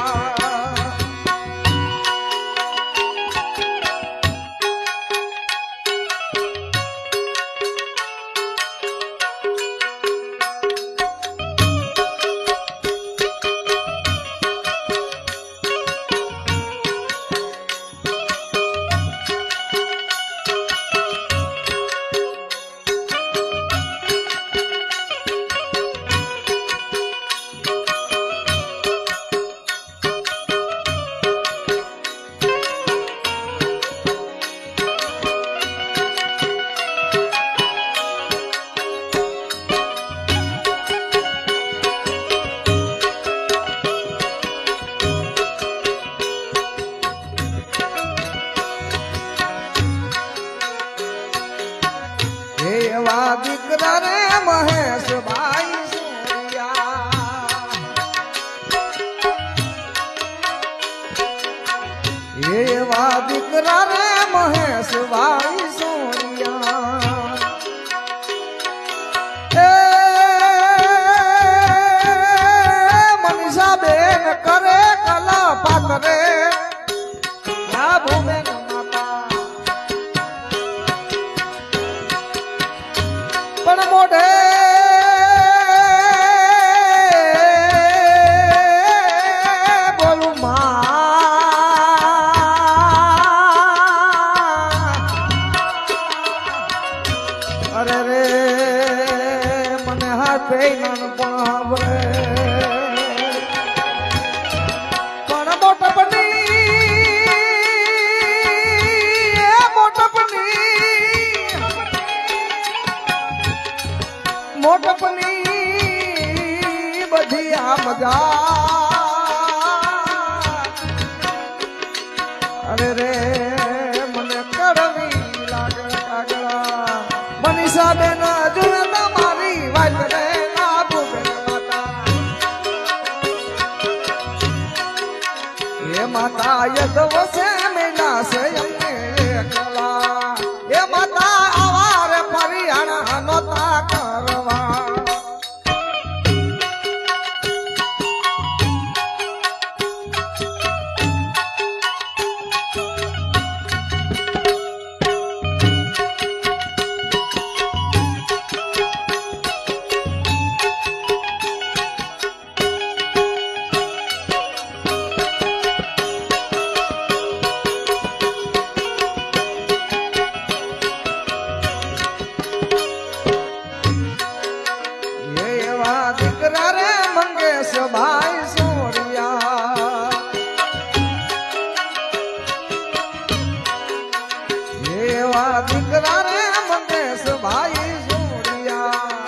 એવા દીકરા રે મહેશભાઈ સુરિયા એવા દીકરા રે મહેશભાઈ સુરિયા મનીષા બેન કરે કલા પાત્રે લાભો બેન પણ મોઢે બોલું અરે રે મને હાથે નાનપણ આવરે પણ મોટપની બધી આ મજા અરે રે મને કડવી લાગે કાગડા મનીષા બેન જોડે તમારી વાત રે લાભો બેન માતા એ માતા યદવસે મેલા છે અમને કલા એ માતા આવારે પરિયાણા નોતા કરવા દીકરા રે મંગેશભાઈ સુરિયા એવા દીકરા રે મંગેશભાઈ સુરિયા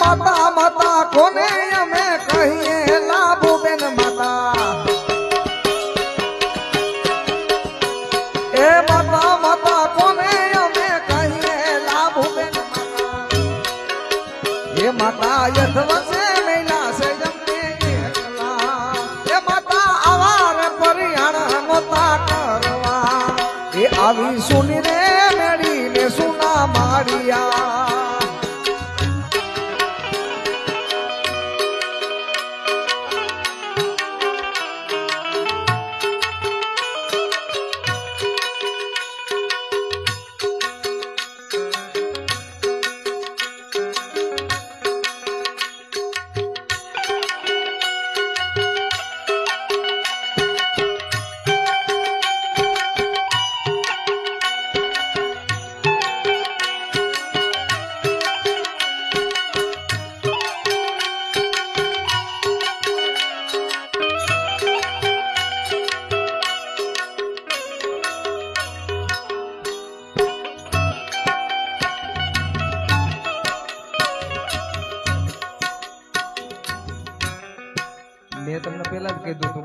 માતા માતા કોને અમે કહીએ લાભો બેન માતા એ માતા માતા કોને અમે કહીએ લાભો બેન માતા એ માતા યધવસે મેલા છે જમને એકલા એ માતા આવાર પરિયાણા નોતા કરવા એ આવી સુની રે મેળીને સુના મારિયા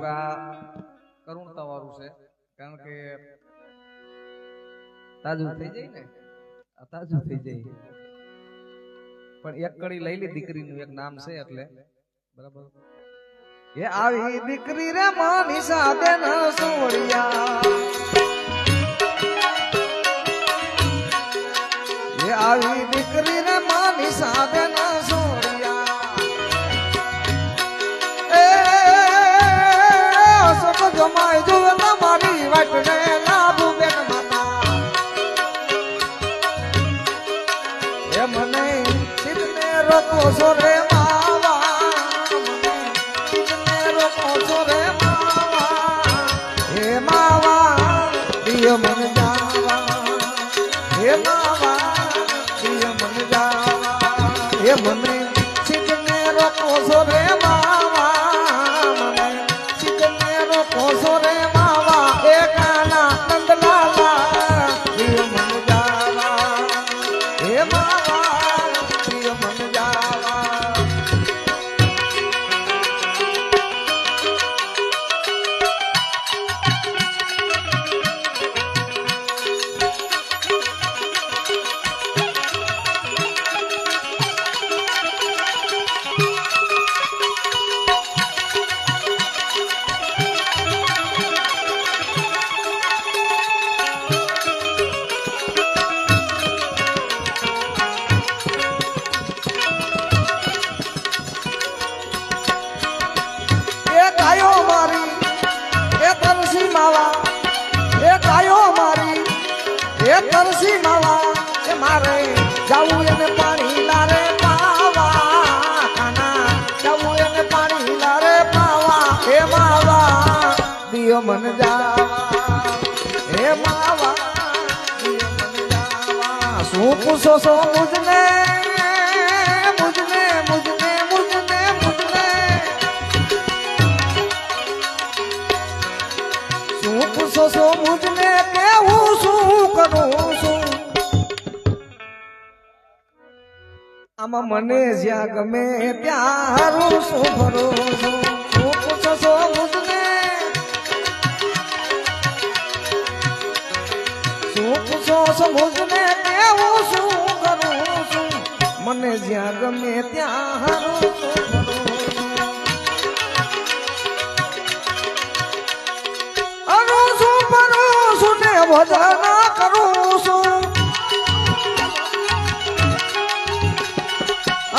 હવે આ કરુણતા વાળું છે, કારણ કે તાજું થઈ જાય ને, આ તાજું થઈ જાય. પણ એક કડી લઈ લી, દીકરીનું એક નામ છે એટલે બરાબર. એ આવી દીકરી રે માની સાથે ન સોડિયા, એ આવી દીકરી રે માની સાથે ન સોડિયા. એ સબ જમાઈ જો તમારી વાટને લાભ બેન માતા. એ મને સિદ્ધને રોકો છો રે માવા, મને રોકો છો રે માવા. હે માવા દિય મન જાવા, હે માવા દિય મન જાવા. હે મને સિદ્ધને રોકો છો રે માવા, મને સિદ્ધને રોકો છો રે માવા. એ કાના નંદલાલા દિય મન જાવા, હે માવા દિય મન જાવા. એ તરસી માવા, એ મારે જાવું એને પાણી લારે પાવા. કાના જાવું એને પાણી લારે પાવા. હે માવા દિયો મન જાવા, હે માવા દિયો મન જાવા. શું પૂછો છો મુજને, મુજને મુજને મુજને મુજને. શું પૂછો છો મુજને, કેવું શું કરું છું. આમાં મને જ્યાં ગમે ત્યાં હારું શું ભરું છું. શું પૂછો છો મુજને, શું પૂછો છો મુજને, કેવું શું કરું છું. મને જ્યાં ગમે ત્યાં હારું શું ભરું છું. અરું શું ભરું છું ને ભજન કરું છું.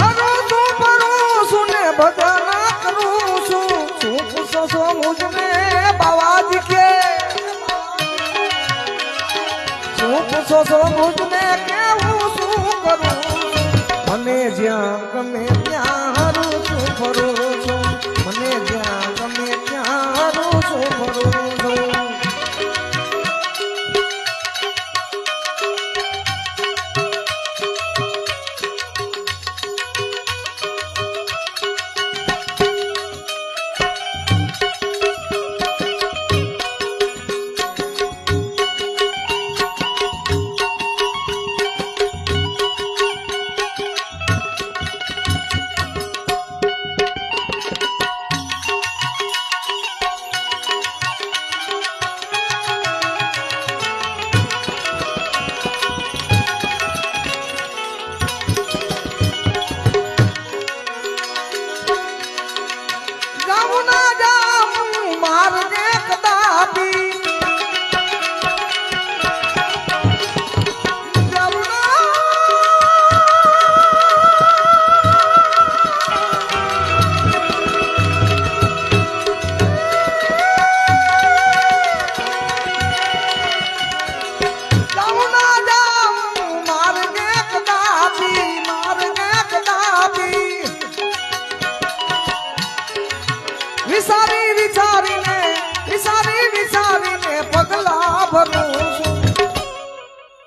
અરું શું ભરું છું ને ભજન કરું છું. શું પૂછો છો મુજને બાવાજી કે, શું પૂછો છો મુજને, કેવું શું કરું છું. મને જ્યાં ગમે ત્યાં હારું શું ફરું છું. મને જ્યાં ગમે ત્યાં હારું શું ફરું છું.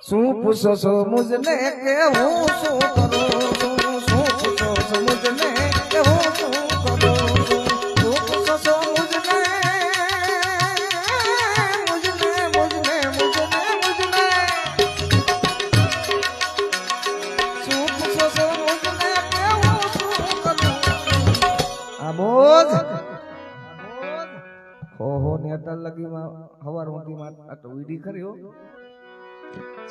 શું પૂછો છો મુજને, કેવું શું કરું છું. શું પૂછો છો મુજને, કેવું શું કરું છું. શું પૂછો છો મુજને, મુજને મુજને મુજને મુજને. શું પૂછો છો મુજને, કેવું શું કરું છું. આ બોજ ઊંધી માં આ તો વીડી કર્યો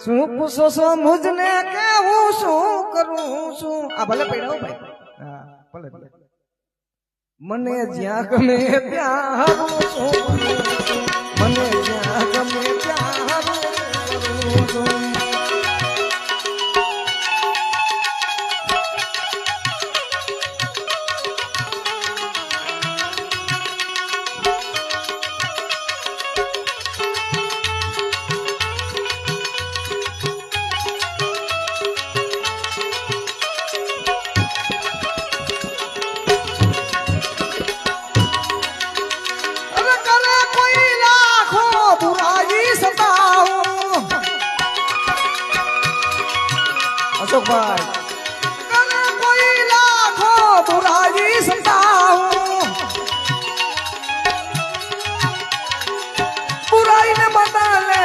શું પૂછો છો મુજને કે હું શું કરું છું આ ભલે પડ્યા હો ભાઈ હા ભલે ભલે મને જ્યાં ગમે ત્યાં હારું છું મને જ્યાં ગમે ત્યાં હારું છું અશોકભાઈ કરે કોઈ લાખો બુરાઈ સંતાઉં બુરાઈને બદલે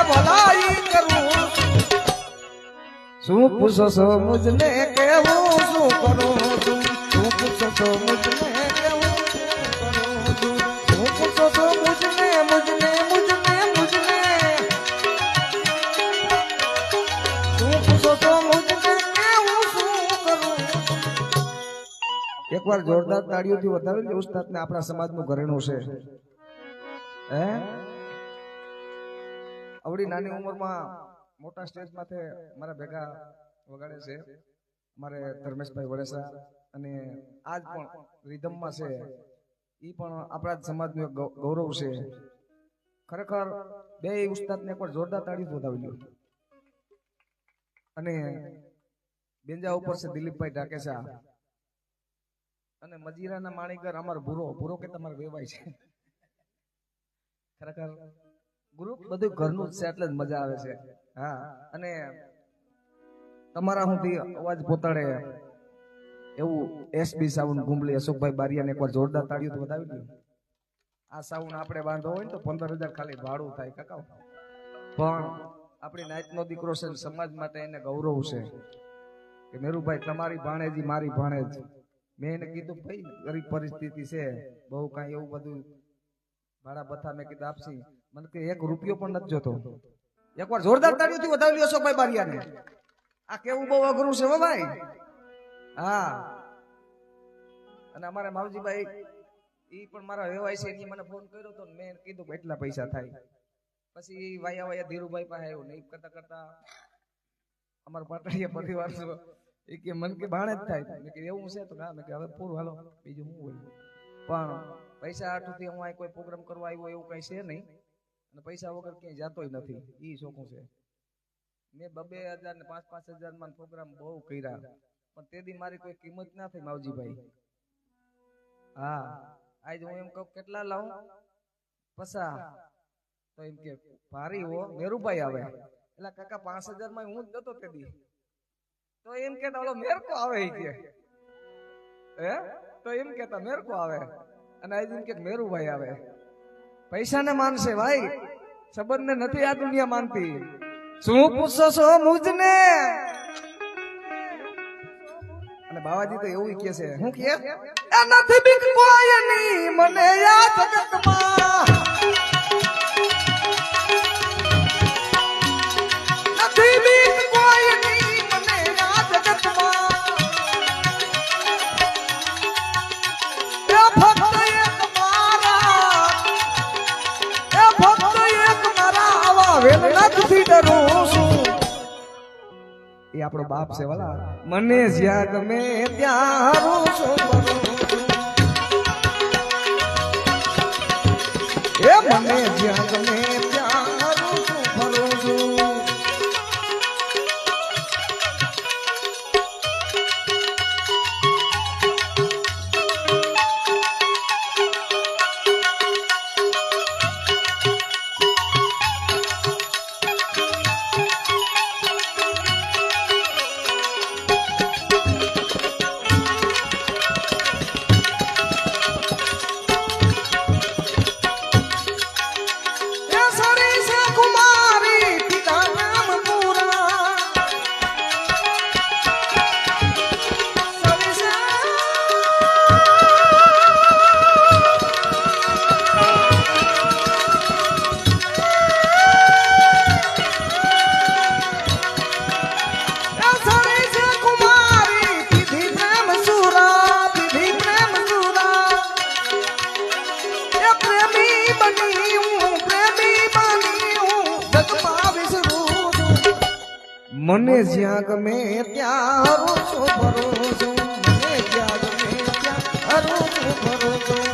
ભલાઈ કરું શું પૂછો છો મુજને કેવું શું કરું છું શું પૂછો છો મુજને કેવું કરું છું શું પૂછો છો મુજને એકવાર જોરદાર તાળીઓથી વધારે ને ઉસ્તાદને આપણા સમાજનું ઘરેણું છે હે આવડી નાની ઉંમરમાં મોટા સ્ટેજ માથે મારા ભેગા વગાડે છે મારે ધર્મેશભાઈ વડેસા અને આજ પણ રિધમમાં છે એ પણ આપણા જ સમાજનું એક ગૌરવ છે ખરેખર બે ઉસ્તાદને એકવાર જોરદાર તાળીઓથી વધાવી લ્યો અને બેંજા ઉપર છે દિલીપભાઈ ઢાકેસા અને મજીરાના માણીગર અમારો ભૂરો કે તમારે વેવાય છે ખરેખર ગ્રુપ બધું ઘરનું જ છે એટલે જ મજા આવે છે હા અને તમારા સુધી અવાજ પોતાડે એવું એસબી સાઉન્ડ ગુંબલી અશોકભાઈ બારિયાને એકવાર જોરદાર તાળીઓ વધાવી દો આ સાઉન્ડ આપણે બાંધવો હોય ને તો 15,000 ખાલી ભાડું થાય કાકા પણ આપણી નાઈટનો દીકરો છે સમાજ માટે એને ગૌરવ છે કે મેરુભાઈ તમારી ભાણેજી મારી ભાણેજ મેં એને કીધું ભાઈ ગરીબ પરિસ્થિતિ છે બહુ કાંઈ એવું બધું ભાડા બથા મેં કીધું આપશી મને કે 1 રૂપિયો પણ નથી જોતો એકવાર જોરદાર તાળીઓથી વધાવી લ્યો અશોકભાઈ બારિયાને આ કેવું બહુ અઘરું છે હો ભાઈ હા અને અમારા માવજીભાઈ ઈ પણ મારા વેવાય છે એની મને ફોન કર્યો તો મેં કીધું એટલા પૈસા થાય પછી વાયા ધીરુભાઈ પાસે આવ્યો નહીં કરતા અમારા પાટણિયા પરિવાર એ કે મન કે ભાણે જ થાય મેં કે એવું છે તો મેં કે હવે પૂરું હાલો બીજું શું હોય પણ પૈસા આટુથી હું આ કોઈ પ્રોગ્રામ કરવા આવ્યો એવું કઈ છે નહીં અને પૈસા વગર ક્યાંય જાતોય નથી ઈ શોખું છે મેં 2,000 ને 5,000 માં પ્રોગ્રામ બહુ કર્યા પણ તેદી મારી કોઈ કિંમત ના થઈ માવજીભાઈ હા આજ હું એમ કહું કેટલા લાવું પસા તો એમ કે ભારી હો મેરુભાઈ આવે એટલે કાકા 5,000 માં હું જ નતો તેદી તો એમ કેતા ઓલો મેરકો આવે કે હે તો એમ કેતા મેરકો આવે અને આજ એમ કે મેરુભાઈ આવે પૈસા ને માનશે ભાઈ સંબંધ ને નથી આ દુનિયા માનતી શું પૂછો છો મુજને અને બાવાજી તો એવું કે છે હું કે નથી બીક કોઈની મને આ જગતમાં નથી બીક કોઈની મને આ જગતમાં એ ભક્ત એક મારા આવા વેલનાથથી ડરું છું એ આપણો બાપ છે વાલા મને જ્યાં ગમે ત્યાં હારું છું એ મને જ્યાં ગમે ત્યાં હારું છું ફરું છું મને જ્યાં ગમે ત્યાં હરું છું ભરું છું મને જ્યાં ગમે ત્યાં હરું છું ભરું છું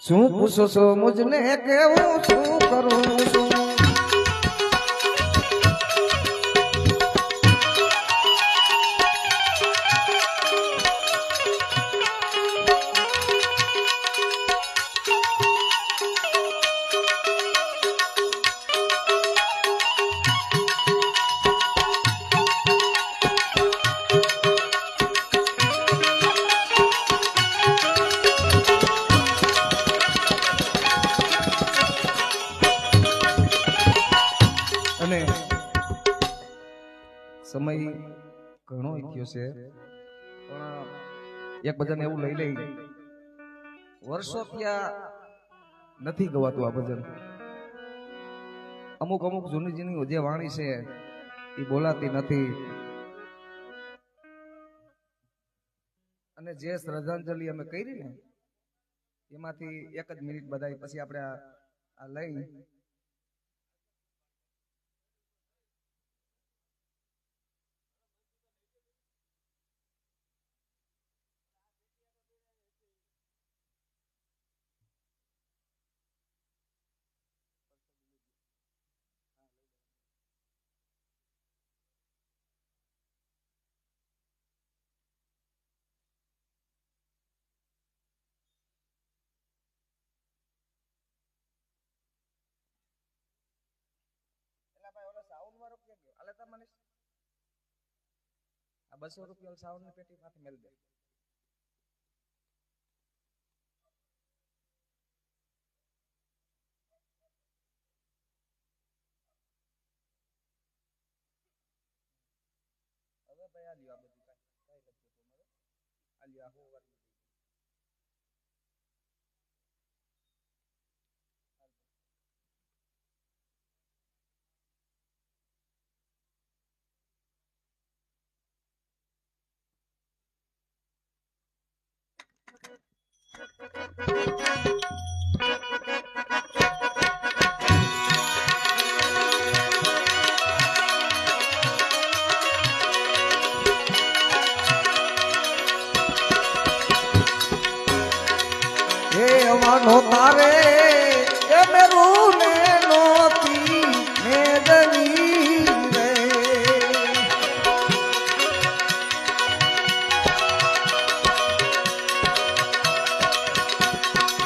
શું પૂછો છો મુજને કેવું શું કરું છું સમય ઘણો થયો છે પણ એક બધાને એવું લઈ લઈ વર્ષો ત્યાં નથી ગવાતું આ ભજન અમુક અમુક જૂની જૂની જે વાણી છે એ બોલાતી નથી અને જે શ્રદ્ધાંજલિ અમે કરી ને એમાંથી એક જ મિનિટ બધાય પછી આપણે આ લઈ સાઉન્ડ વાળો ક્યાં ગયો અલે તમને આ 200 રૂપિયા સાઉન્ડ ની પેટી માથે મેલ દે હવે ભાઈ આ લ્યો આ બધું કઈ લખજો તમારે આ લ્યો આ હોવર નો તારે એ મેરું ને નોતી મેદની રે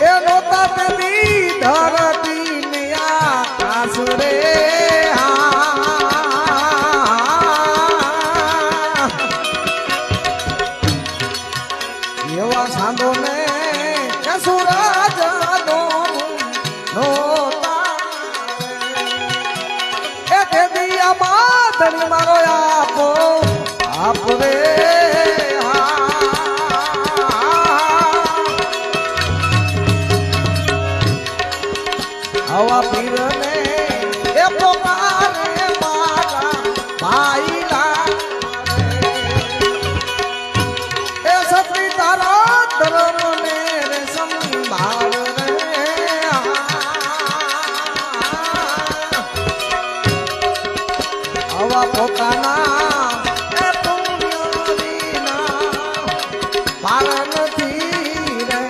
એ નોતા તેની ધરતી ને આકાશ રે એવા સાંધો ને સુરાજ ધણી મારો આપો આપ રે હવા પીર ને એ પોકારે મારા ભાઈ એ સતી તારા ધર્મ ને રે સંભાળ રે હવા પોતાના એ પુણ્યના પાર નથી રે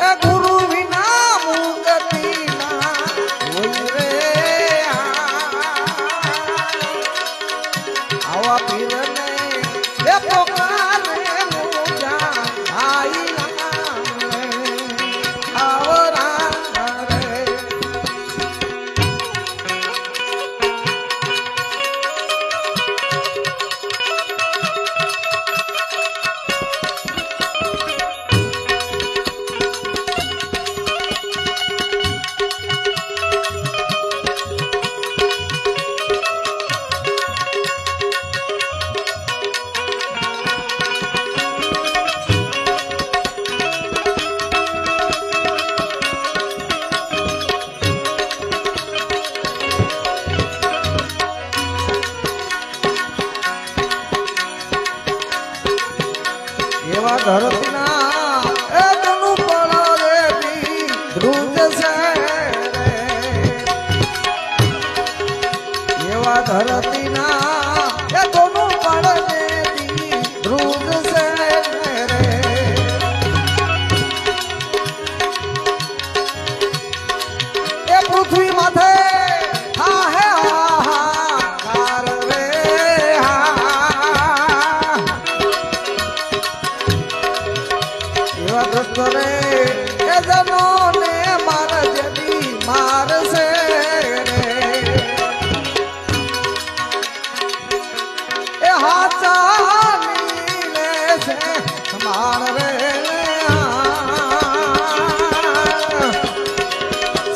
એ ગુરુ વિના મુક્તિ ના હોય રે આવા પીર ને એ પોકારે મુજા આઈ એવા ધરતીના એ તનું પણ રેતી ધ્રુજ છે રે. એવા ધરતીના એ તનું પણ રેતી ધ્રુજ છે રે. એ પૃથ્વી માથે હા હે હાહાકાર રે હા. એવા દ્રષ્ટ રે એ જનો ને માર જેવી મારશે રે. એ હાચા નીલે છે સમાન રે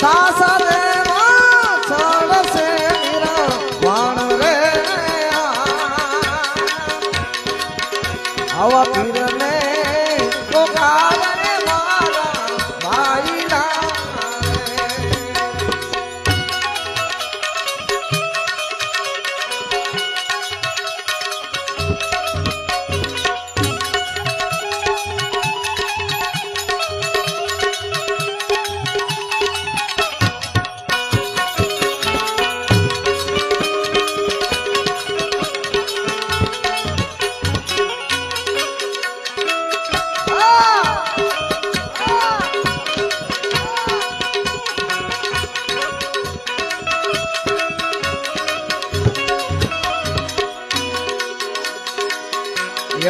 સાસા દેવા સળસે નિર્વાણ રે. આવા પીરને તો કાલે મારા ભાઈના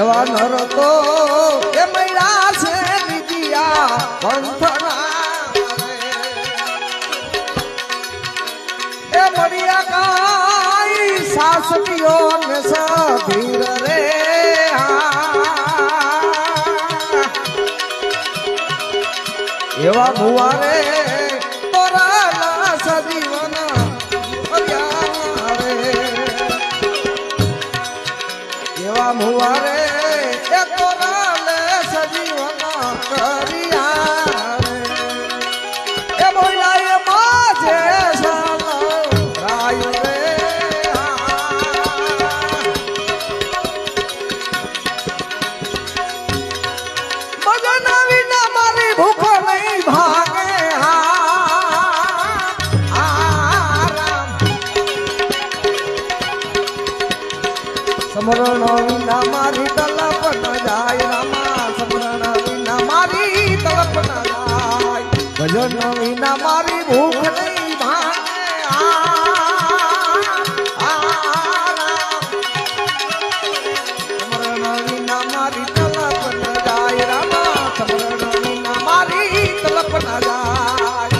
એવા નર તો એ મૈડા છે વિદ્યા પંથના એ મળ્યા કાઈ સાસટીઓ ને સધીર રે. એવા ભુવા રે તોરા સજીવન રે. એવા ભુવા રે એ તોરા સજીવન કર્યા રે. એ બોલાય માજે રાય રે. ભજન વિના મારી ભૂખ નહીં ભાગે સમરણ વિના મારી તલપ ન જાય રામા. સમરણ વિના મારી તલપ ન જાય. ભજન વિના મારી ભૂખ નહીં ભાગે સમરણ વિના મારી તલપ ન જાય રામા. સમરણ વિના મારી તલપ ન જાય.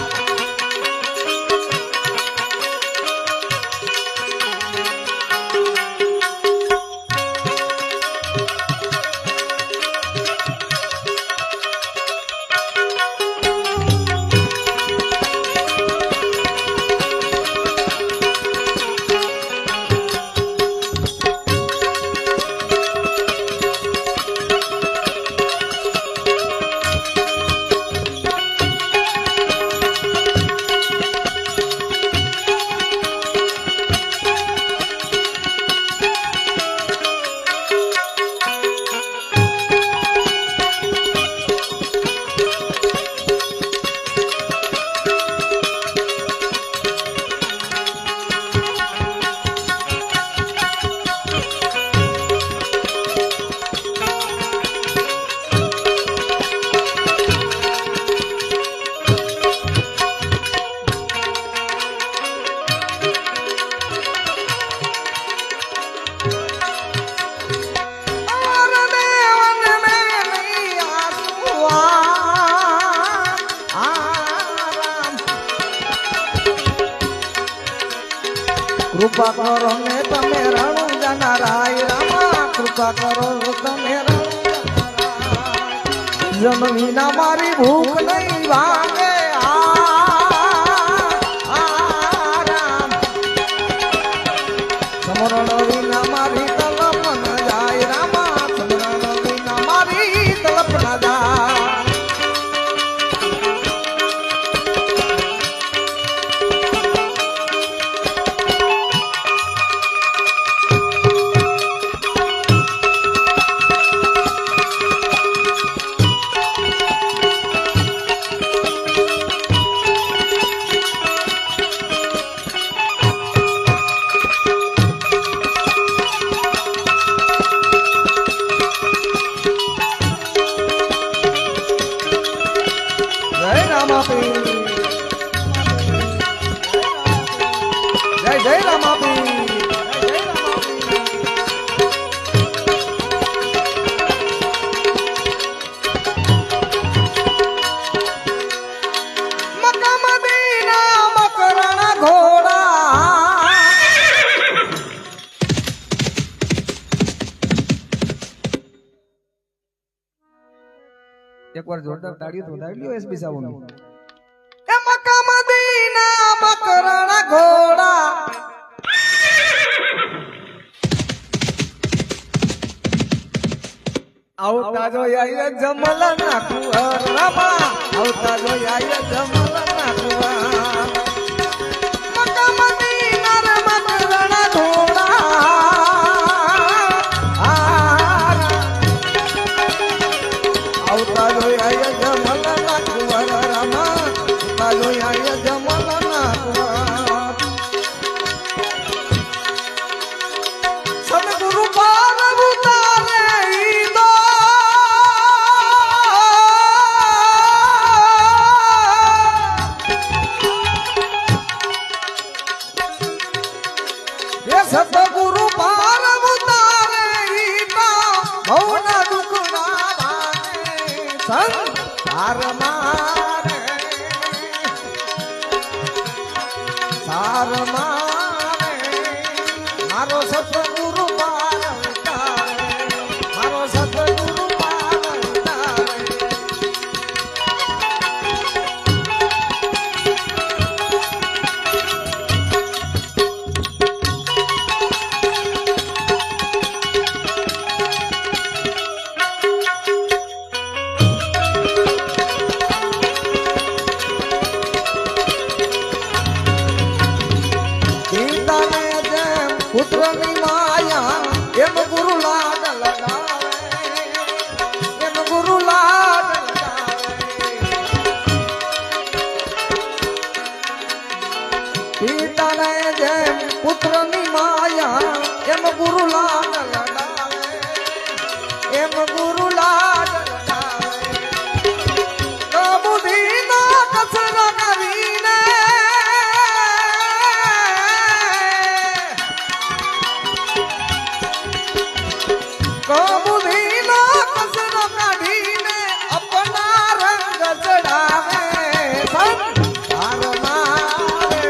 કૃપા કરો ને તમે રણુ જાના રાય રામા. કૃપા કરો તમે રણુ જન્મ વિના મારી ભૂખ નહીં ભાગે રામ. સમરણ વિના મારી તલપ ન જાય રામા. સમરણ વિના મારી તલપ ન જાય. એકવાર જોરદાર તાળીઓ તો વડાવી લ્યો એસબી સાહેબની. એ મક્કા મદીના મકરાણા ઘોડા આવતા જો આય જમલ ના કુંવર રામા, આવતા જો આય જમલ ના કુંવર. મક્કા મદીના રે મકરાણા ઘોડા આવતા જો આય જમલ ના કુંવર રામા, આવતા જો આય જમલ ના કુંવર. સદગુરુ પાર ઉતારે ઈ દો એ સદગુરુ પાર ઉતારે ઈ દો ભવના દુખડા ભાગે સંસાર મારે સાર મારે મારો સતગુરુ પાર ઉતારે, મારો સતગુરુ પાર ઉતારે. સીતાને જેમ પુત્રની માયા એમ ગુરુ લાડ લગાવે, એમ ગુરુ લાડ લગાવે. સીતાને જેમ પુત્રની માયા એમ ગુરુ લાડ લગાવે, એમ ગુરુ લાડ લગાવે. કબૂદીના કસરા કરીને કબૂદીના કસરા કાઢીને અપના રંગ ચડાવે સંસાર મારે,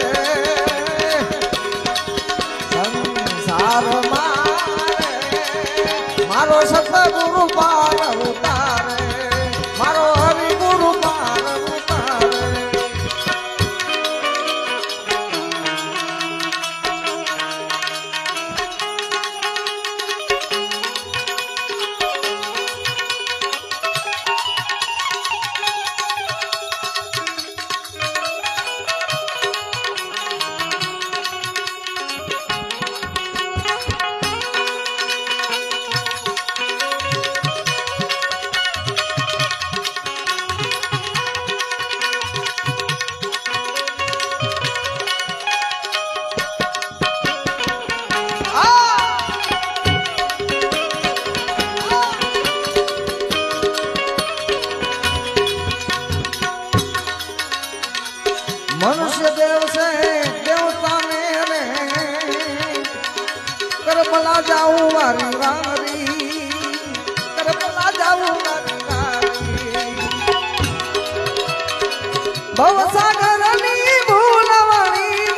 સંસાર મારે મારો સતગુરુ પાર ઉતારે, મારો હરિગુરુ પાર ઉતારે. મનુષ્ય દેવ છે દેવતાને રે કરબલા જાઉં વારી વારી, કરબલા જાઉં વારી વારી. ભવસાગરની ભૂલવણી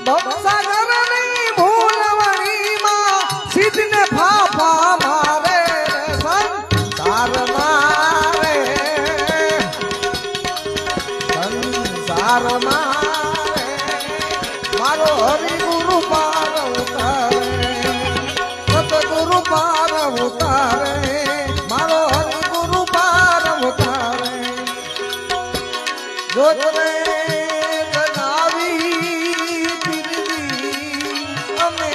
ભવસાગરની ભૂલવણીમાં સિદ્ધને ફાફા મારે સંસાર મારે, સંસાર મારે મારો હરિગુરુ પાર ઉતારે, સતગુરુ પાર ઉતારે, મારો હરિગુરુ પાર ઉતારે. જોતરે જગાવી પીરવી અમે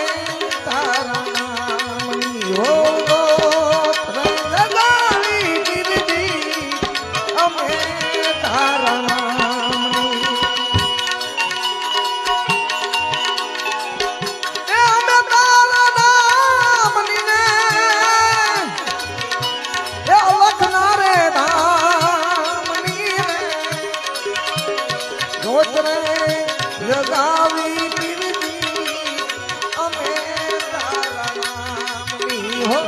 તારા નામની હો, જોતરે જગાવી પીરવી અમે તારા નામની. એ અમે તારા નામની ને એ લખના રે ધામની રે જોતરે જગાવી પીરવી અમે તારા નામની હો,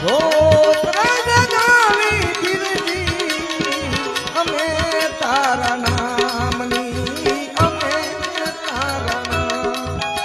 જોતરે જગાવી પીરવી અમે તારા નામની, અમે તારા નામ.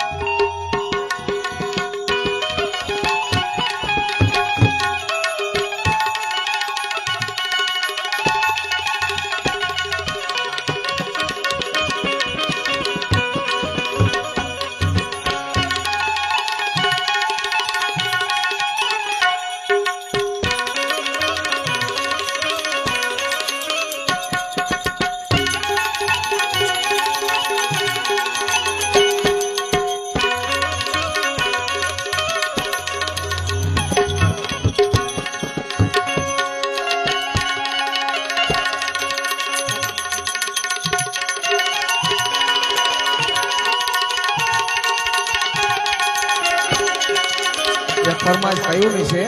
ફરમાઈશ કયું ની છે?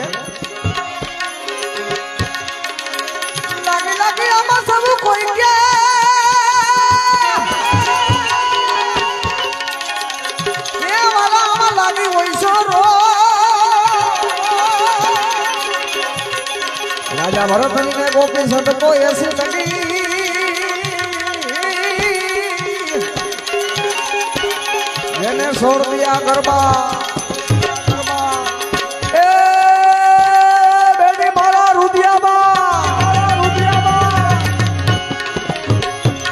લાગી લાગી આમાં સૌ કોઈ કે એ વાલા આમાં લાગી હોય છો રો રાજા ભરતની ને ગોપી સતકો 80 ટકી જેને છોડ દિયા ગરબા એ બેટી મારા રુદિયામાં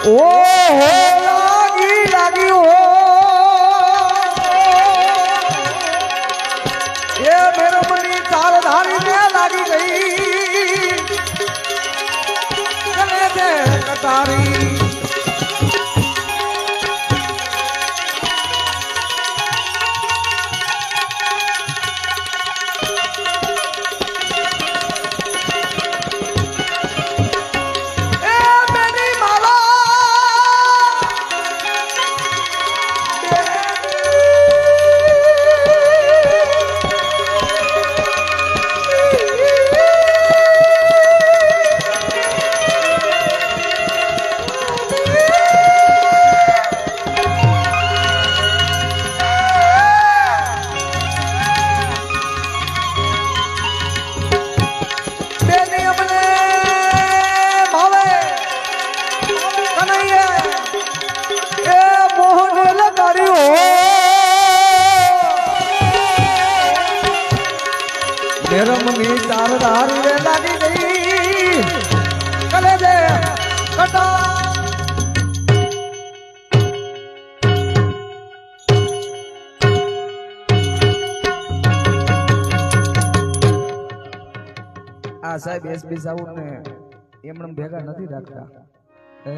ઓ હો લાગી લાગી હો એ મેરમણી ચાર ધારી ને લાગી ગઈ કને દે કટારી મેરમની ચાર ધારી રે લાગી ગઈ કલે દે કટા આ સાહેબ એસપી સાઉન્ડ ને એમણે ભેગા નથી રાખતા હે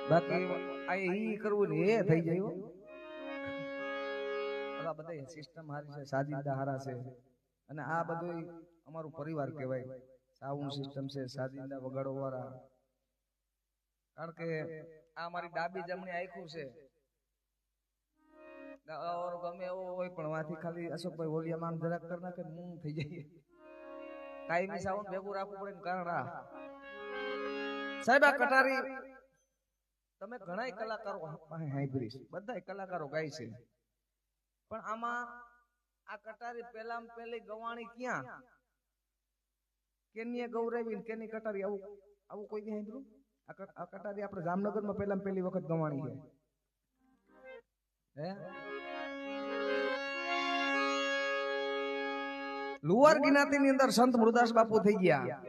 બાકી આ ઈ કરવું ને એ થઈ જાય આ બધા સિસ્ટમ હારી છે સાદીદા હારા છે અને આ બધું અમારું પરિવાર કહેવાય સાઉન્ડ સિસ્ટમ છે સાદીદા વગાડો વાળા કારણ કે આ મારી ડાબી જમણી આખું છે ગમે એવો હોય પણ વાથી ખાલી અશોકભાઈ વોલિયમ આમ જરાક કર નાખે હું થઈ જાય કાયમી સાઉન્ડ ભેગું રાખવું પડે કારણ આ સાહેબ આ કટારી તમે ઘણા કલાકારો પાસે સાંભળીશ બધા કલાકારો ગાય છે પણ આમાં આ કટારી પેલામાં પેલી ગવાણી ક્યાં કેની ગૌરવી કેની કટારી આવું કોઈ નહીં સાંભળ્યું આ કટારી આપણે જામનગરમાં પેલામાં પહેલી વખત ગવાણી છે હે લુવાર ગિનાતી ની અંદર સંત મુરદાસ બાપુ થઈ ગયા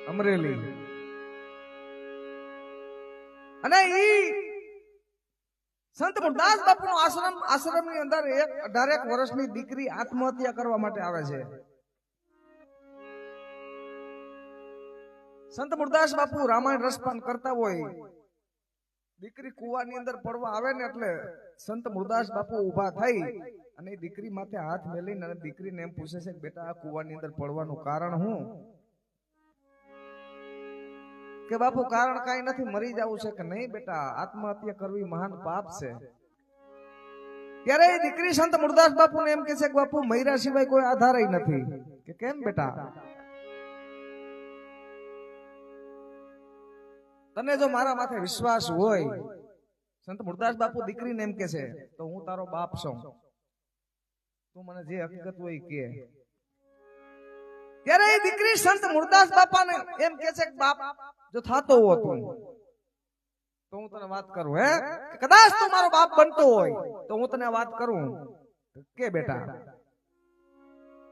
અમરેલી અને ઈ સંત મુરદાસ બાપુ નો આશ્રમ ની અંદર એક 18 વર્ષની દીકરી આત્મહત્યા કરવા માટે આવે છે સંત મુરદાસ બાપુ રામાયણ રસપાન કરતા હોય દીકરી કુવાની અંદર પડવા આવે ને એટલે સંત મુરદાસ બાપુ ઊભા થઈ અને દીકરી માથે હાથ મેલીને અને દીકરીને એમ પૂછે છે કે બેટા આ કુવાની અંદર પડવાનું કારણ શું કે બાપુ કારણ કઈ નથી મરી જવું છે કે નહીં બેટા આત્મહત્યા કરવી મહાન પાપ છે ત્યારે એ દીકરી સંત મુરદાસ બાપુ ને એમ કે છે કે બાપુ મૈરા સિવાય કોઈ આધાર નથી કે કેમ બેટા તને જો મારા માથે વિશ્વાસ હોય સંત મુરદાસ બાપુ દીકરીને એમ કે છે તો હું તારો બાપ છું તું મને જે હકીકત હોય કે ત્યારે એ દીકરી સંત મુરદાસ બાપાને એમ કે છે કે બાપ જો થાતો હો તું તો હું તને વાત કરું હે કદાચ તું મારો બાપ બનતો હોય તો હું તને વાત કરું કે બેટા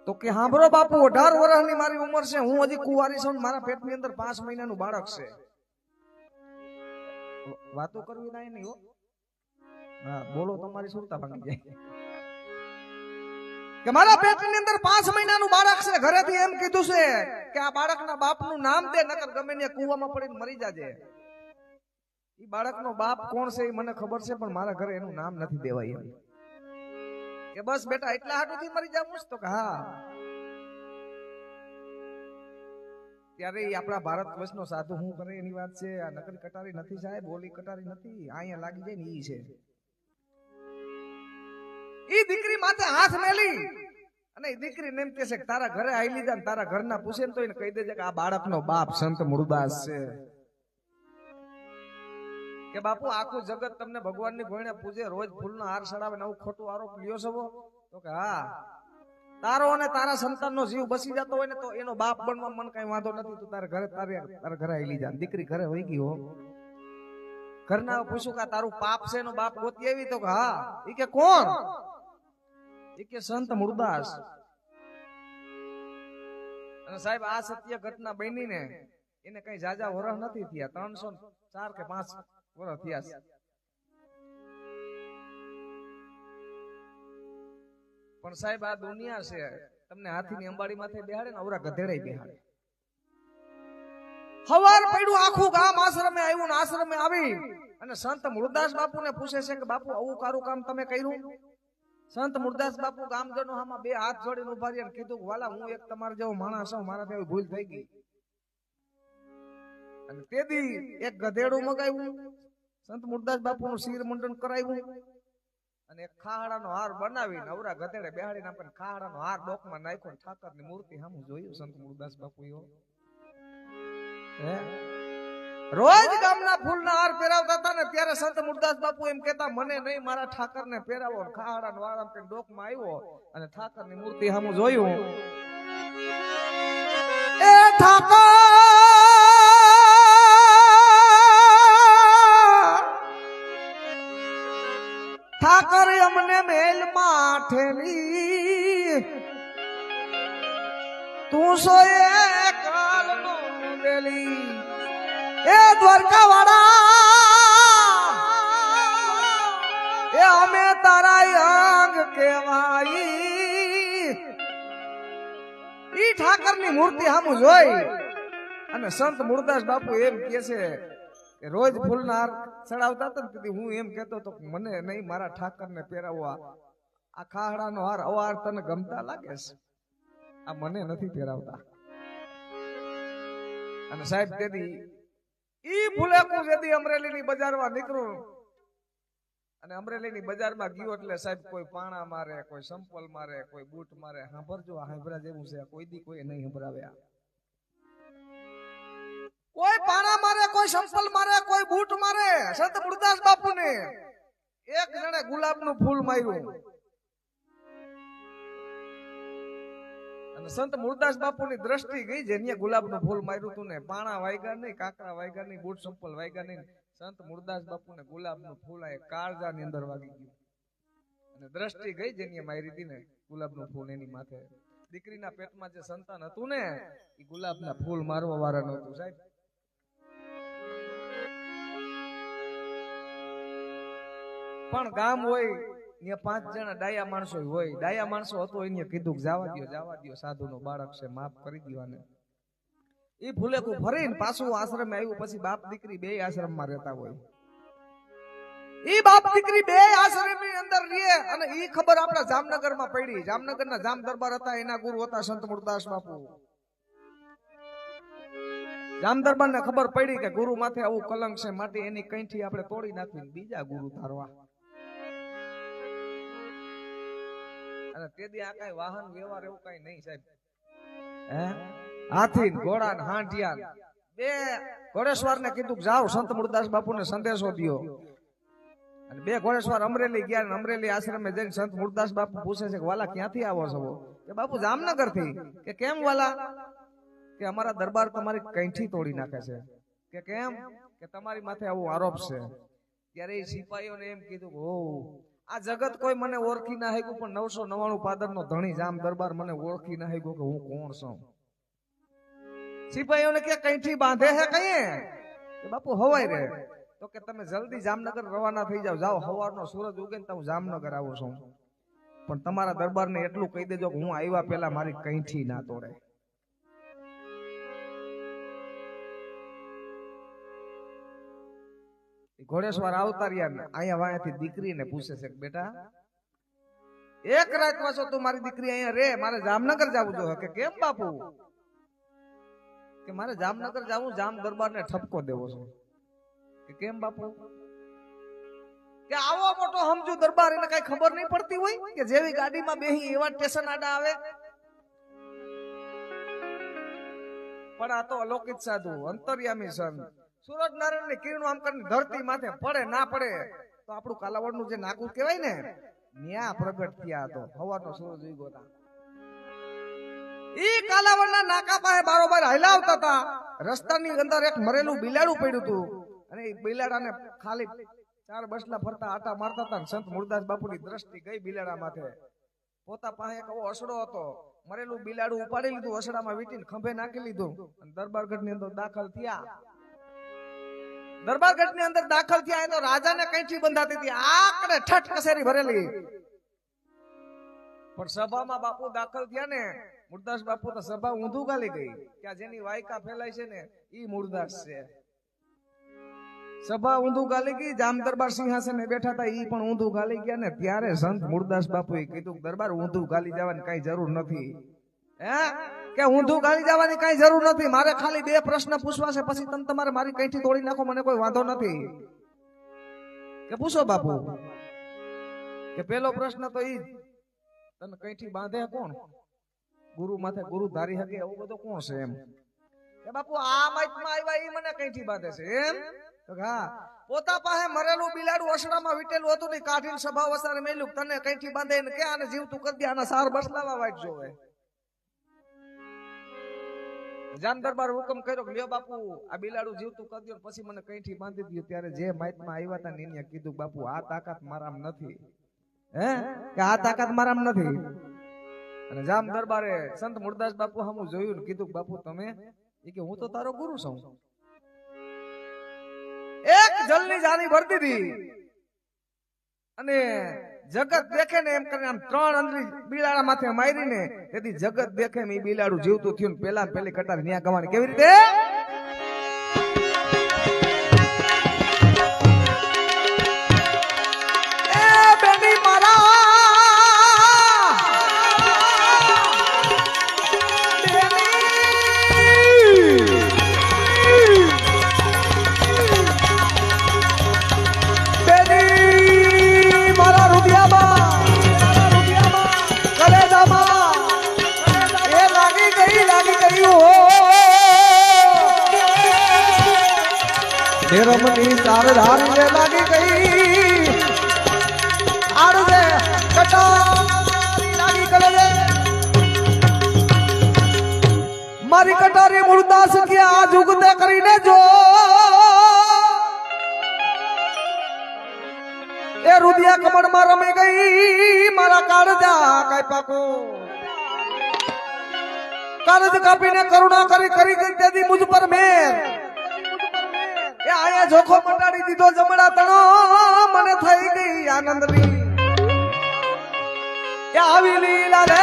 તો કે હાંભળો બાપુ 18 વર્ષની મારી ઉંમર છે હું હજી કુંવારી છું મારા પેટની અંદર 5 મહિનાનું બાળક છે વાતો કરવી ના નહીં હો હા બોલો તમારી સુરતા ભાંગી જાય કે મારા પેટની અંદર 5 મહિનાનું બાળક છે ઘરેથી એમ કીધું છે કે આ બાળકના બાપનું નામ દે નકર ગમે ને કૂવામાં પડીને મરી જાજે ઈ બાળકનો બાપ કોણ છે એ મને ખબર છે પણ મારા ઘરે એનું નામ નથી દેવાય એમ કે બસ બેટા એટલા હાટુથી મરી જાવું તો કે હા ત્યારે આપણા ભારત વર્ષનો સાધુ શું કરે એની વાત છે આ નકરી કટારી નથી સાહેબ બોલી કટારી નથી અહીંયા લાગી જાય ને ઈ છે ઈ દીકરી માથે હાથ મેલી અને એ દીકરીને એમ કહે છે કે તારા ઘરે આવી લીધા ને તારા ઘરના પૂછે ને તો એને કહી દેજે કે આ બાળકનો બાપ સંત મૂળદાસ છે કે બાપુ આખું જગત તમને ભગવાનની ભોયણે પૂજે, રોજ ફૂલનો હાર ચડાવે ને આવું ખોટું આરોપ લ્યો છો? તો કે હા, તારો અને તારા સંતાનનો જીવ બસી જતો હોય ને તો એનો બાપ બનવા મને કઈ વાંધો નથી. તું તારા ઘરે તારા ઘરે આવી લીધા. દીકરી ઘરે હોઈ ગઈ હો. ઘરના પૂછું કે તારું પાપ છે એનો બાપ ગોતી આવી? તો કે હા. ઈ કે કોણ? ઈ કે સંત મૂળદાસ. અને સાહેબ આ સત્ય ઘટના બની ને એને કઈ જાજા વરહ નથી થયા, 304 કે 5 વરહ થયા છે. પણ સાહેબ આ દુનિયા છે, તમને હાથીની અંબાડી માથે બેહાડે ને અવરા ગધેડે બેહાડે. હવાર પડ્યું આખું ગામ આશ્રમે આવ્યું ને આશ્રમે આવી અને સંત મૂળદાસ બાપુને પૂછે છે કે બાપુ આવું કારું કામ તમે કર્યું? સંત મૂળદાસ બાપુ ગામજનો આમાં બે હાથ જોડીને ઉભા રહ્યા અને કીધું વાલા હું એક તમારા જેવો માણસ છું, મારાથી આવી ભૂલ થઈ ગઈ. અને તેથી એક ગધેડું મગાવ્યું, સંત મૂળદાસ બાપુનું શિર મુંડન કરાવ્યું અને એક ખાહડાનો હાર બનાવીને અવરા ગધેડે બેહાડીને આપણે ખાહડાનો હાર ડોકમાં નાખ્યો. ઠાકરની મૂર્તિ સામે જોયું સંત મૂળદાસ બાપુ રોજ ગામના ફૂલના હાર પહેરાવતા હતા ને ત્યારે સંત મૂળદાસ બાપુ એમ કહેતા મને નહીં મારા ઠાકરને પહેરાવો. ખાહડાનો હાર આપણે ડોકમાં આવ્યો અને ઠાકરની મૂર્તિ સામે જોયું. એ ઠાકર ઠાકર અમને મેલ માં ઠેલી તું સો એક કાલનો વેલી. એ દ્વારકા વાળા એ અમે તારા અંગ કહેવાય. ઈ ઠાકરની મૂર્તિ સામુ જોઈ અને સંત મૂળદાસ બાપુ એમ કહે છે કે રોજ ફૂલના હાર ચડાવતા હતા ને હું એમ કહેતો હતો મને નહીં મારા ઠાકરને પહેરાવો. આ ખાહડાનો હાર અવાર તને ગમતા લાગે છે, આ મને નથી પહેરાવતા. અને સાહેબ તેથી ઈ ભૂલેકું જેથી અમરેલીની બજારમાં નીકળું અને અમરેલીની બજારમાં ગયો એટલે સાહેબ કોઈ પાણા મારે, કોઈ સંપલ મારે, કોઈ બૂટ મારે. સાંભળજો આ સાંભળા જેવું છે, કોઈ દી કોઈ નહીં સંભળાવ્યા. કોઈ પાણા મારે, કોઈ સંપલ મારે, કોઈ બૂટ મારે. સંત મૂળદાસ બાપુને એક જણે ગુલાબનું ફૂલ માર્યું અને સંત મૂળદાસ બાપુની દ્રષ્ટિ ગઈ જેને ગુલાબનું ફૂલ માર્યું તું ને પાણા વાગ્યા નહીં, કાકરા વાગ્યા નહીં, બૂટ સંપલ વાગ્યા નહીં. સંત મૂળદાસ બાપુને ગુલાબનું ફૂલ આ કાળજાની અંદર વાગી ગયું અને દ્રષ્ટિ ગઈ જેને મારી હતી ને ગુલાબનું ફૂલ એની માથે. દીકરીના પેટમાં જે સંતાન હતું ને એ ગુલાબના ફૂલ મારવા વાળા નહોતું સાહેબ. પણ ગામ હોય ત્યાં 5 જણા ડાયા માણસો હોય. ડાયા માણસો હતો એને કીધું જવા દો સાધુનો બાળક છે, માફ કરી દીવાને. એ ફૂલેકું ફરીને પાછું આશ્રમે આવ્યું. પછી બાપ દીકરી બે આશ્રમમાં રહેતા હોય. ઈ બાપ દીકરી બે આશ્રમની અંદર રહે અને ઈ ખબર આપણા જામનગરમાં પડી. જામનગરના જામ દરબાર હતા, એના ગુરુ હતા સંત મૂળદાસ બાપુ. જામ દરબારને ખબર પડી કે ગુરુ માથે આવું કલંક છે, માટે એની કંઠી આપણે તોડી નાખીને બીજા ગુરુ ધારવા. અને તેથી આ કઈ વાહન વ્યવહાર એવું કઈ નહીં સાહેબ. હાથી ઘોડા ને હાંડિયા બે ઘોડેશ્વર ને કીધું જાઓ સંત મૂળદાસ બાપુને સંદેશો દિયો. અને બે ઘોડેશ્વર અમરેલી ગયા ને અમરેલી આશ્રમે જઈને સંત મૂળદાસ બાપુ પૂછે છે કે વાલા ક્યાંથી આવો છો? કે બાપુ જામનગર થી. કે કેમ વાલા? કે અમારા દરબાર તમારી કંઠી તોડી નાખે છે. કે કેમ? કે તમારી માથે આવો આરોપ છે. ત્યારે એ સિપાહીઓને એમ કીધું ઓ આ જગત કોઈ મને ઓળખી ના હગ્યું, પણ 999 પાદર નો ધણી જામ દરબાર મને ઓળખી ના હગ્યો કે હું કોણ છું. સિપાહીઓને કે કંઠી બાંધે હે કઈ? કે બાપુ હવાઈ રે. તો કે તમે જલ્દી જામનગર રવાના થઈ જાઓ. જાઓ સવારનો સૂરજ ઉગે ને હું જામનગર આવું છું, પણ તમારા દરબારને એટલું કહી દેજો કે હું આવ્યા પહેલા મારી કંઠી ના તોડે. ઘોડેશ્વર આવતા રહ્યા અહીંયા વાયાથી દીકરીને પૂછે છે કે બેટા એક રાત વાસો તું મારી દીકરી અહીંયા રે, મારે જામનગર જવું જોઈએ. કે કેમ બાપુ? કે મારે જામનગર જવું, જામ દરબારને ઠપકો દેવો છે. કે કેમ બાપુ? કે કે આવો મોટો સમજુ દરબાર એને કઈ ખબર નહીં પડતી હોય કે જેવી ગાડીમાં બેહી એવા સ્ટેશન આડા આવે. પણ આ તો અલૌકિક સાધુ અંતર્યામી સંત સૂરજ નારાયણ ની કિરણો આમ કરીને ધરતી માથે પડે ના પડે તો આપણું કાલાવડ નું જે નાકું કહેવાય ને ન્યા પ્રગટ થયા હતો. હવાનો સૂરજ ઉગ્યો હતા. ઈ કાલાવડના નાકા પાસે બારોબાર હલાવતા હતા. રસ્તાની અંદર એક મરેલું બિલાડું પડ્યું હતું અને એ બિલાડાને ખાલી 4 બસલા ફરતા આટા મારતા હતા. સંત મુરદાસ બાપુની દ્રષ્ટિ ગઈ બિલાડા માથે. પોતા પાસે એક અસડો હતો. મરેલું બિલાડું ઉપાડી લીધું, અસડામાં વીટીને ખંભે નાખી લીધું અને દરબારગઢ ની અંદર દાખલ થયા. દરબારગઢ ની અંદર દાખલ થયા તો રાજાને કઈથી બંધાતી હતી, આકડે ઠઠ કસેરી ભરેલી. પણ સભામાં બાપુ દાખલ થયા ને મુરદાસ બાપુ તો સભા ઊંધું ગાલી ગઈ કે આ જેની વાયકા ફેલાય છે ને ઈ મુરદાસ છે. સભા ઊંધું ગાલી ગઈ. જામ દરબાર સિંહાસને બેઠા હતા ઈ પણ ઊંધું ગાલી ગયા ને ત્યારે સંત મુરદાસ બાપુએ કીધું દરબાર ઊંધું ગાલી જવાની કઈ જરૂર નથી. હે કે ઊંધું ગાલી જવાની કઈ જરૂર નથી. મારે ખાલી 2 પ્રશ્ન પૂછવા છે, પછી તમે તમારે મારી કઈથી તોડી નાખો, મને કોઈ વાંધો નથી. કે પૂછો બાપુ. કે પેલો પ્રશ્ન તો ઈ તને કઈથી બાંધે કોણ? ગુરુ માથે ગુરુ ધારી શકે એવું બધું કોણ છે? એમ કે બાપુ આ માઇકમાં આવ્યા ઈ મને કઈથી બાંધે છે? એમ તો હા, પોતા પાસે મરેલું બિલાડું અસડામાં વીટેલું હતું ને કાઢીને સભા વસારે મેલ્યું. તને કઈથી બાંધે ને કે આને જીવતું કરી દે, આના સાર બસલાવા વાટ જોવે. જામ દરબાર હુકમ કર્યો કે લ્યો બાપુ આ બિલાડું જીવતું કરી દો પછી મને કઈથી બાંધી દો. ત્યારે જે માઇકમાં આવ્યા હતા ને એને કીધું બાપુ આ તાકાત મારામ નથી. હે કે આ તાકાત મારામ નથી. અને જામ દરબારે સંત મુરદાસ બાપુ સામું જોયું ને કીધું બાપુ તમે? એ કે હું તો તારો ગુરુ છું. એક જલની જારી ભરતી હતી અને જગત દેખે ને એમ કરીને આમ 3 અંદરી બિલાડા માથે મારીને તેથી જગત દેખે ને ઈ બિલાડું જીવતું થયું. પેલા પેલી કટાર ન્યા ગવાની કેવી રીતે? એ બેની મારા રમની ચાર ધારી લાગી ગઈ. આડે કટારી લાગી કરે મારી કટારી મુરદાસ કે આ જુગતે કરીને જો એ રુદિયા કમળમાં રમી ગઈ. મારા કાળજા કાઈ પાકો કાળજ કાપીને કરુણા કરી ગઈ તેથી મુજ પર મેર. એ આયા જોખો મંડાડી દીધો જમણા તણો મને થઈ ગઈ આનંદની. એ આવી લીલા રે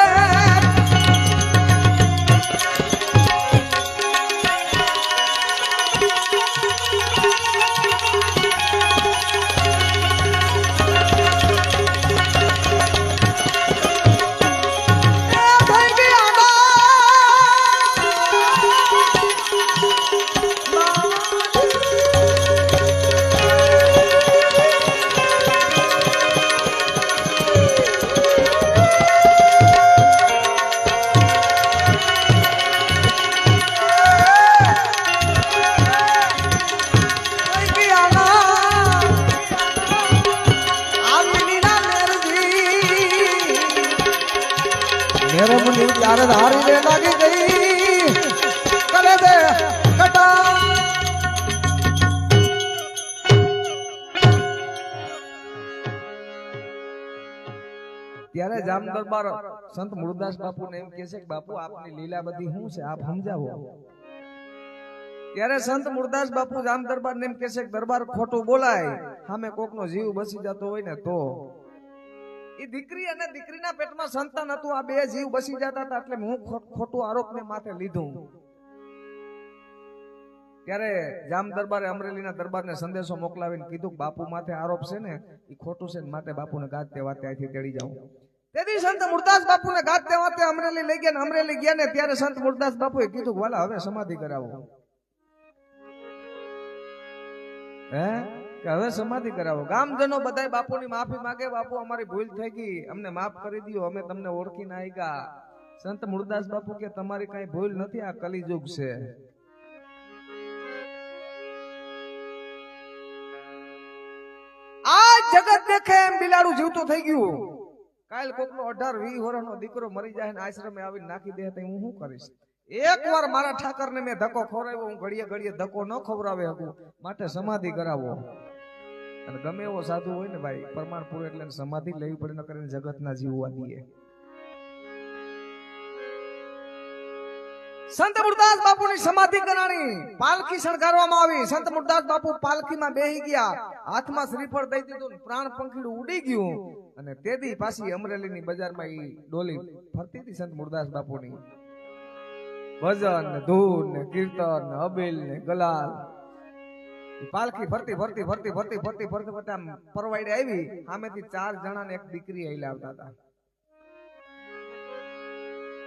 રમની ચાર ધારી રે લાગી ગઈ કરે દે કટા. ત્યારે જામ દરબાર સંત મુરદાસ બાપુ ને એમ કહે છે કે બાપુ આપની લીલા બધી શું છે આપ સમજાવો. ત્યારે સંત મુરદાસ બાપુ જામ દરબાર ને એમ કહે છે કે દરબાર ખોટું બોલાય સામે કોક નો જીવ બસી જતો હોય ને તો એ દીકરી અને દીકરીના પેટમાં સંતાન હતું. આ 2 જીવ બસી જતા હતા એટલે હું ખોટું આરોપ ને માથે લીધું. ત્યારે જામ દરબારે અમરેલીના દરબારને સંદેશો મોકલાવીને કીધું બાપુ માથે આરોપ છે ને એ ખોટું છે ને માટે બાપુને ગાતે વાતે અહીંથી તેડી જાઉં. તેથી સંત મુરદાસ બાપુને ગાતે વાતે અમરેલી લઈ ગયા ને અમરેલી ગયા ને ત્યારે સંત મુરદાસ બાપુએ કીધું વાલા હવે સમાધિ કરાવો. હે કે હવે સમાધિ કરાવો. ગામજનો બધાય બાપુની માફી માંગે, બાપુ અમારી ભૂલ થઈ ગઈ, અમને માફ કરી દો, અમે તમને ઓળખી ના આવ્યા. સંત મૂળદાસ બાપુ કે તમારી કઈ ભૂલ નથી, આ કલિયુગ છે. આ જગત દેખે એમ બિલાડું જીવતું થઈ ગયું. કાલ કોકનો 18-20 વર્ષનો દીકરો મરી જાય ને આશ્રમે આવીને નાખી દે તો હું શું કરીશ? એકવાર મારા ઠાકરને મેં ધક્કો ખવડાવ્યો, હું ઘડીએ ઘડીએ ધક્કો ન ખવડાવે શકું, માટે સમાધિ કરાવો. અને ગમે એવો સાધુ હોય ને ભાઈ, પ્રમાણ પૂરું એટલે સમાધિ લેવી પડે, ન કરીને જગતના જીવવા દઈએ. સંત મૂળદાસ બાપુની સમાધિ કરાણી, પાલખી શણગારવામાં આવી. સંત મૂળદાસ બાપુ પાલખીમાં બેહી ગયા, હાથમાં શ્રીફળ દઈ દીધું, પ્રાણ પંખીડું ઉડી ગયું. અને તેદી પાછી અમરેલીની બજારમાં ઈ ડોલી ફરતી હતી સંત મૂળદાસ બાપુની. ભજન ને ધૂન ને કીર્તન ને અબીલ ને ગલાલ, પાલખી ફરતી ફરતી ફરતી ફરતી ફરતી ફરતી ફરતી આમ પરવાડે આવી. સામેથી 4 જણાને એક દીકરી આઈ આવતા હતા.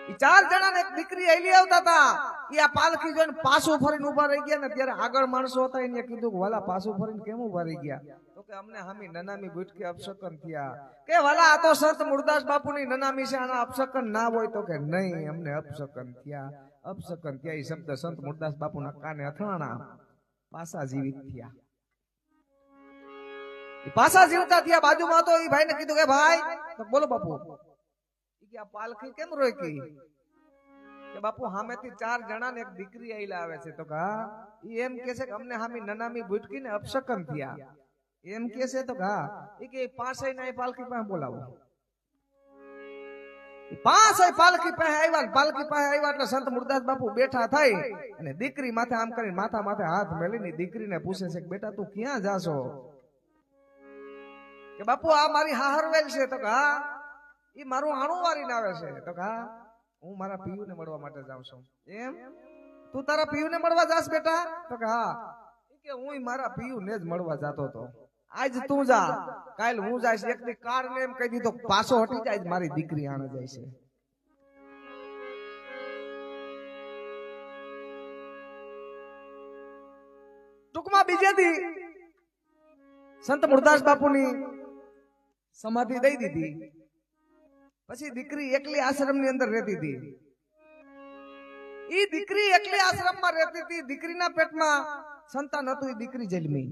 ઈ 4 જણાને એક દીકરી આઈ આવતા હતા. ઈ આ પાલખી જોઈને પાછું ફરીને ઉભા રહી ગયા ને ત્યારે આગળ માણસો હતા એને કીધું કે વાલા પાછું ફરીને કેમ ઉભા રહી ગયા? તો કે અમને હામી નનામી ગુટકી અપશકન થયા. કે વાલા આ તો સંત મૂળદાસ બાપુની નનામી છે, આના અપશકન ના હોય? તો કે નહીં, અમને અપશકન થયા. અપશકન થયા એ શબ્દ સંત મૂળદાસ બાપુના કાને અથડાણા, પાછા જીવિત થયા. પાછા જીવતા થયા. બાજુમાં તો એ ભાઈને કીધું કે ભાઈ, તો બોલો બાપુ, આ પાલખી કેમ રોકી? કે બાપુ સામેથી 4 જણાને એક દીકરી આઈલા આવે છે. તો હા, ઈ એમ કે છે કે અમને હામી નનામી ભૂટકીને અપશકન થયા એમ કે છે. તો હા, ઈ કે 5 ના પાલખી પાસે બોલાવો. 5 પાલખી પાસે આવ્યા. પાલખી પાસે આવ્યા એટલે સંત મૂળદાસ બાપુ બેઠા થઈ અને દીકરી માથે આમ કરીને માથા માથે હાથ મેલીને દીકરીને પૂછે છે કે બેટા તું ક્યાં જાશો? કે બાપુ આ મારી હાહરવેલ છે. તો હા, ઈ મારું આણું વારીને આવે છે. તો હા, હું મારા પિયુને મળવા માટે જાઉં છું. એમ તું તારા પિયુને મળવા જાસ બેટા? તો કે હા. કે હું મારા પિયુને જ મળવા જાતો હતો. આજ તું જા, કાલ હું જઈશ. એકની કારને એમ કહી દીધો પાછો હટી જાય, મારી દીકરી આણે જાય છે. ટૂંકમાં બીજે દી સંત મૂળદાસ બાપુની સમાધિ દઈ દીધી. પછી દીકરી એકલી આશ્રમની અંદર રહેતી હતી. ઈ દીકરી એકલી આશ્રમમાં રહેતી હતી. દીકરીના પેટમાં સંતાન હતું, ઈ દીકરી જન્મી.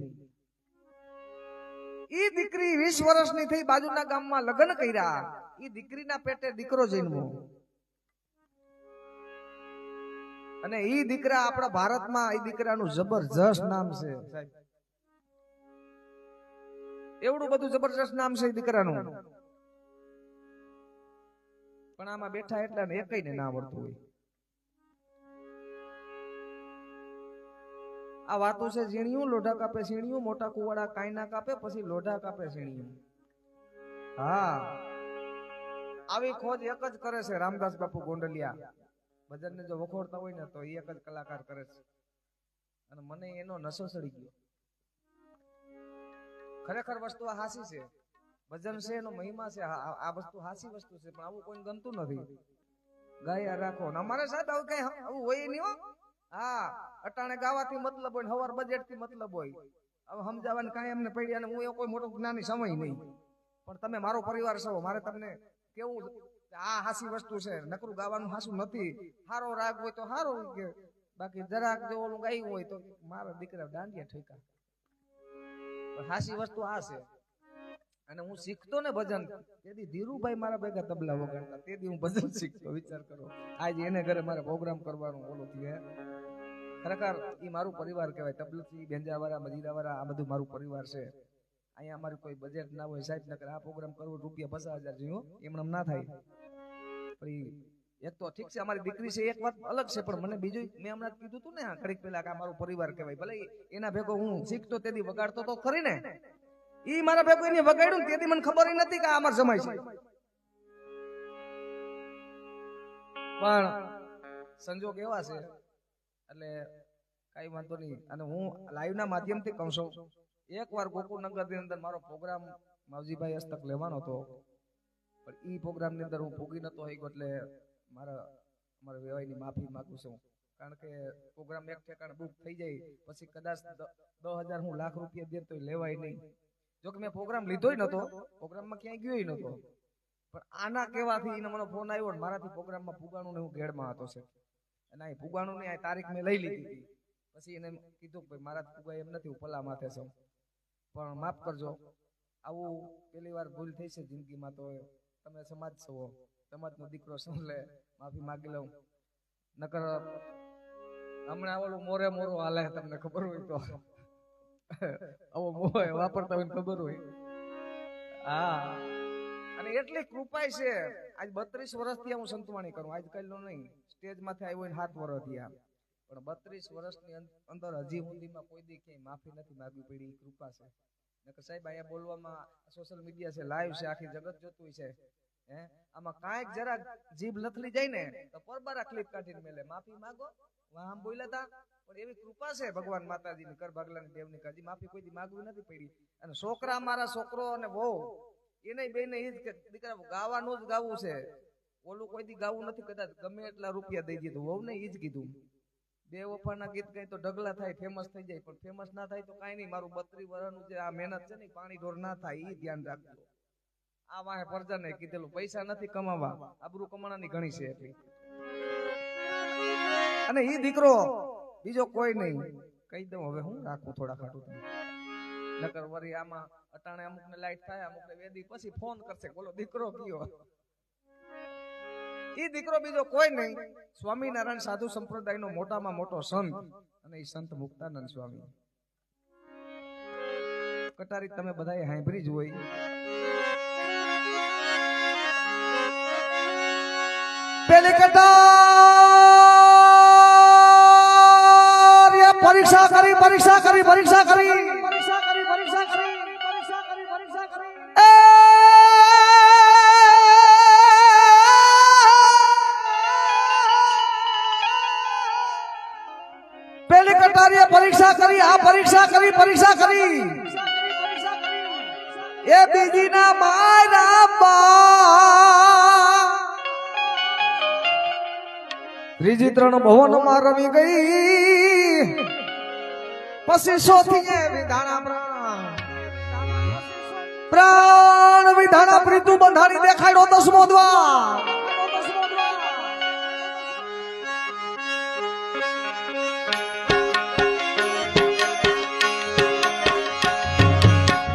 ઈ દીકરી 20 વર્ષની થઈ, બાજુના ગામમાં લગ્ન કર્યા. ઈ દીકરીના પેટે દીકરો જન્મ્યો. અને ઈ દીકરા આપણા ભારતમાં ઈ દીકરાનું જબરજસ્ત નામ છે સાહેબ. એવડું બધું જબરજસ્ત નામ છે ઈ દીકરાનું. પણ આમાં બેઠા એટલા ને એકઈને ના આવડતું હોય. આ વાતો છે ઝીણિયું લોઢા કાપે ઝીણિયું, મોટા કુવાડા કાઈ ના કાપે, પછી લોઢા કાપે ઝીણિયું. હા, આવી ખોજ એક જ કરે છે રામદાસ બાપુ ગોંડલિયા. ભજનને જો વખોડતા હોય ને તો એક જ કલાકાર કરે છે. અને મને એનો નશો ચડી ગયો. ખરેખર વસ્તુ આ હાસી છે. ભજન છે એનો મહિમા છે. આ વસ્તુ હાસી વસ્તુ છે, પણ આવું કોઈ ગમતું નથી. ગાયા રાખો અમારે સાહેબ આવું કઈ આવું હોય નહીં હો. હા, અટાણે ગાવાથી મતલબ હોય, હવાર બજેટ થી મતલબ હોય. હવે સમજાવવાની કાંઈ એમને પડી. અને હું એવો કોઈ મોટો જ્ઞાની સમય નહીં, પણ તમે મારો પરિવાર છો. મારે તમને કેવું આ હાસી વસ્તુ છે. નકરું ગાવાનું હાસું નથી. હારો રાગ હોય તો હારો, કે બાકી જરાક જો ઓલું ગાયું હોય તો મારા દીકરા દાંડિયા ઠેકા. હાસી વસ્તુ આ છે. અને હું શીખતો ને ભજન, તેથી ધીરુભાઈ મારા ભેગા તબલા વગાડતા, તેથી હું ભજન શીખતો. વિચાર કરો, આજે એને ઘરે મારે પ્રોગ્રામ કરવાનું ઓલું થયું. ખરેખર એ મારું પરિવાર કહેવાય. તબલચી, બેંજાવાળા, મજીરાવાળા, આ બધું મારું પરિવાર છે. અહીંયા અમારું કોઈ બજેટ ના હોય સાહેબ, નકર આ પ્રોગ્રામ કરવો રૂપિયા 50,000 જોઈએ એમ ના થાય. એક તો ઠીક છે અમારી દીકરી છે, એક વાત અલગ છે, પણ મને બીજું મેં હમણાં કીધું હતું ને ઘડીક પેલા કે આ મારું પરિવાર કહેવાય. ભલે એના ભેગો હું શીખતો તેથી વગાડતો તો ખરી ને, ઈ મારા ભેગો એને વગાડ્યું તેથી મને ખબર નથી કે આ અમાર જમાઈ છે. પણ સંજોગ એવા છે એટલે કઈ વાંધો નહીં. અને હું લાઈવ ના માધ્યમથી કહું છું, એકવાર ગોકુળનગર ની અંદર મારો પ્રોગ્રામ માવજીભાઈ હસ્તક લેવાનો હતો, પણ ઈ પ્રોગ્રામ ની અંદર હું ભોગી નતો હોય એટલે અમારા વેવાઈની માફી માંગુ છું. કારણ કે પ્રોગ્રામ એક ઠેકાણે બુક થઈ જાય પછી કદાચ 10,000 હું લાખ રૂપિયા દે તો લેવાય નહીં. જો કે મેં પ્રોગ્રામ લીધોય નતો, પ્રોગ્રામમાં ક્યાંય ગયોય નતો, પણ આના કહેવાથી એને મને ફોન આવ્યો ને મારાથી પ્રોગ્રામમાં પુગાણું ને હું ગેડમાં હતો છે. અને આ પુગાણું ની આ તારીખ મેં લઈ લીધી હતી. પછી એને કીધું કે ભાઈ મારાથી પુગાય એમ નથી, હું પલા માથે છું, પણ માફ કરજો, આવું પહેલી વાર ભૂલ થઈ છે જિંદગીમાં, તો તમે સમાજ છો, સમાજનો દીકરો છું, એટલે માફી માગી લઉં. નકર હમણાં ઓલું મોરે મોરો હાલે, તમને ખબર હોય તો આવો મોહ વાપરતા હોય ખબર હોય. હા, અને એટલી કૃપાય છે. આજ 32 વર્ષથી હું સંતવાણી કરું, આજકાલ નો નહીં, સ્ટેજ માંથી આવ્યો હોય 7 વર્ષ થયા, પણ 32 વર્ષની અંદર હજી સુધીમાં કોઈ દી ક્યાંય માફી નથી માંગવી પડી. કૃપા છે. નકર સાહેબ અહીંયા બોલવામાં સોશિયલ મીડિયા છે, લાઈવ છે, આખી જગત જોતું છે. આમાં કાંઈક જરા જીભ લથલી જાય ને તો પરબારા ક્લિપ કાઢીને મેલે માફી માંગો, આમ બોલ્યા હતા. પણ એવી કૃપા છે ભગવાન માતાજીની, કર ભાગલાની દેવની, હજી માફી કોઈ દી માંગવી નથી પડી. અને છોકરા, મારા છોકરો અને વહુ, એને બેને ઈ જ કે દીકરા ગાવાનું જ ગાવું છે, ઓલું કોઈ દી ગાવું નથી, કદાચ ગમે એટલા રૂપિયા દઈ દીધું. વહુ ને ઈ જ કીધું, બે વફાના ગીત કઈ તો ઢગલા થાય, ફેમસ થઈ જાય, પણ ફેમસ ના થાય તો કઈ નહીં, મારું 32 વર્ષનું જે આ મહેનત છે ને પાણી ઢોર ના થાય, ઈ ધ્યાન રાખજો. આ વાહે પરજાને કીધેલું, પૈસા નથી કમાવા, આબરૂ કમાણાની ઘણી છે એટલી. અને ઈ દીકરો બીજો કોઈ નહીં, કહી દઉં હવે હું રાખું થોડા ખાટું, નકર વરી આમાં અટાણે અમુક ને લાઈટ થાય, અમુક ને વેદી પછી ફોન કરશે, બોલો દીકરો કયો. ઈ દીકરો બીજો કોઈ નહીં, સ્વામિનારાયણ સાધુ સંપ્રદાયનો મોટામાં મોટો સંત, અને ઈ સંત મુક્તાનંદ સ્વામી. કટારી તમે બધાએ સાંભળી જ હોય. પેલી કટાર પરીક્ષા કરી, પરીક્ષા કરી, પરીક્ષા કરી, પરીક્ષા કરી, પરીક્ષા કરી, પરીક્ષા કરી, પરીક્ષા કરી. પેલી કટારીએ પરીક્ષા કરી, આ પરીક્ષા કરી, પરીક્ષા કરી. એ બીજી ના મારા બા ત્રીજી 3 ભવનમાં રમી ગઈ. પછી સોથી વિધાણા પ્રાણ વિધાણા પ્રીતુ બંધાણી દેખાડ્યો 10મો દ્વાર.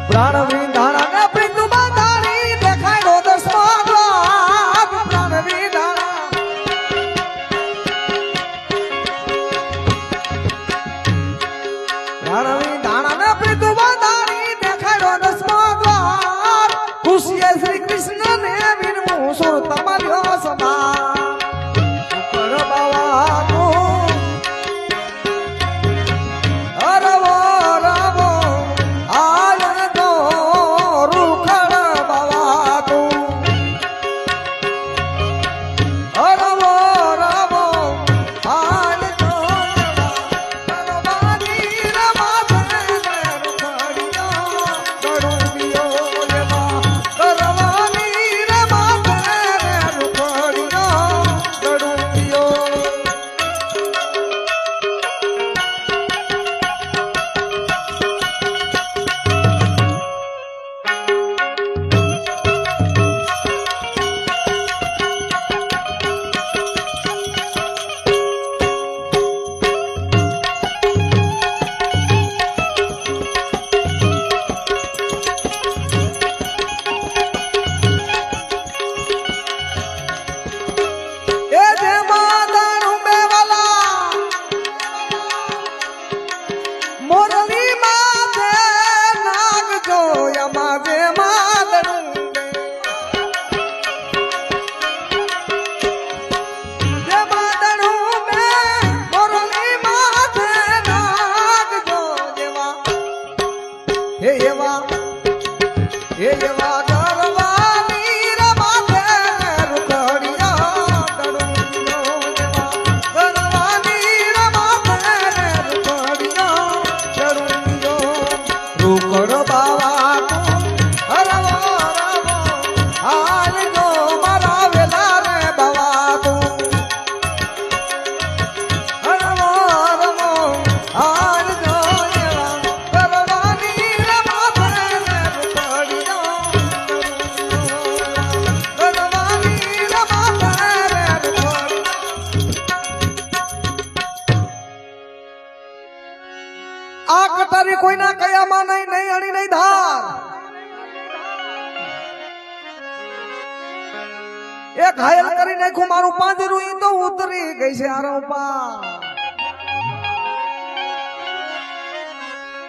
પ્રાણ વિધાણા ને પ્રીતુ બંધાણી દેખાડ્યો 10મો દ્વાર. પ્રાણ વિધાણા પ્રીતુ બંધાણી દેખાડ્યો 10મો દ્વાર. ખુશીએ શ્રી કૃષ્ણ ને વિનમું સુર તમાર્યો સદા. કટારી કોઈના કયામાં નહીં, નહીં અણી નહીં ધાર. એ ઘાયલ કરી નાખ્યું મારું પાંજરું, ઈ તો ઉતરી ગઈ છે આરોપા.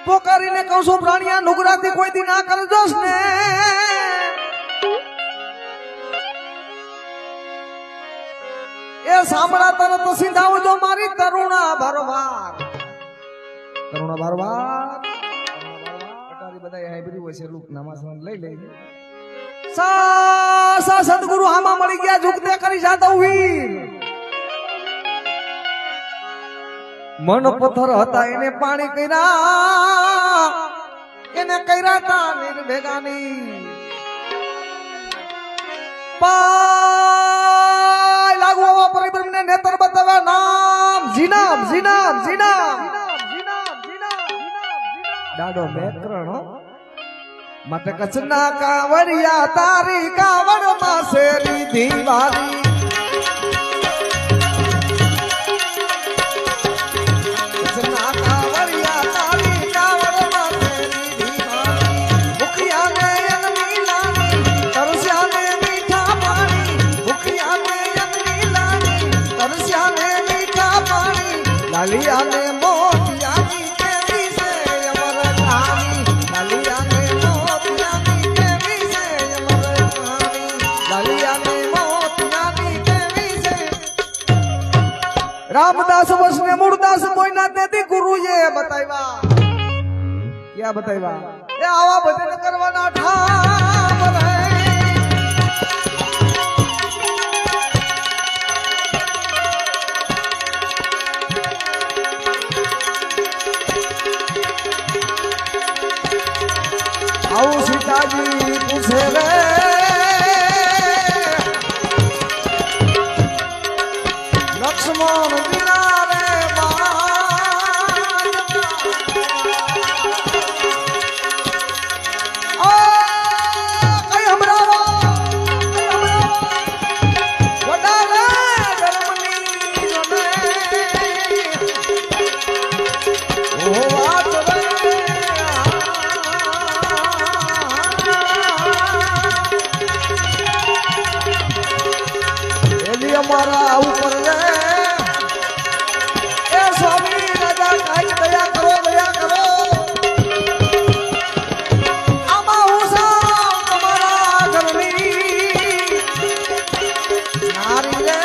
પોકારીને કહું છું પ્રાણિયા નુગરાથી કોઈ દી ના કરજોસ ને. એ સાંભળા તરત સીધાવજો મારી તરુણા ભરવાર. તરુણા ભરવાર કટારી બધા હાઈબ્રી હોય છે, લોક નામાસન લઈ લે. સા સદગુરુ આમાં મળી ગયા, ઝુકતે કરી જાદવ વીર. મન પથ્થર હતા એને પાણી કર્યા, એને કર્યા તા નિર્ભેગાની. પાય લાગુ આવા પરિબ્રહ્મને નેત્ર બતાવ્યા, નામ જીનાબ જીનાબ જીનાબ. દાડો મેકરણ માટે કચ્છના કાવડિયા તારી કાવડ માં શેરી દીવારી. કચ્છના કાવડિયા તારી કાવડ માં શેરી દીવારી. ભૂખિયાને એમની લાની, તરસ્યાને મીઠા પાણી. ભૂખિયાને એમની લાની, તરસ્યાને મીઠા પાણી. લાલિયાને મોતિયાની કેવી છે અમર કહાની. લાલિયાને મોતિયાની કેવી છે અમર કહાની. લાલિયાને મોતિયાની કેવી છે. રામદાસ વસને મૂળદાસ મોયના તેથી ગુરુએ બતાવ્યા. ક્યાં બતાવ્યા? એ આવા ભજન કરવાના ઠામ રહે. આવું સીતાજી પૂછે રે, લક્ષ્મણ વિના રે કઈ હમરાવો વડાલે ધર્મની રમે. ઓ વાત રે અમારા ઉપર રે. એ સ્વામી રાજા કાઈ દયા કરો, દયા કરો. આમાં હું સાવ તમારા ઘરની નારી રે.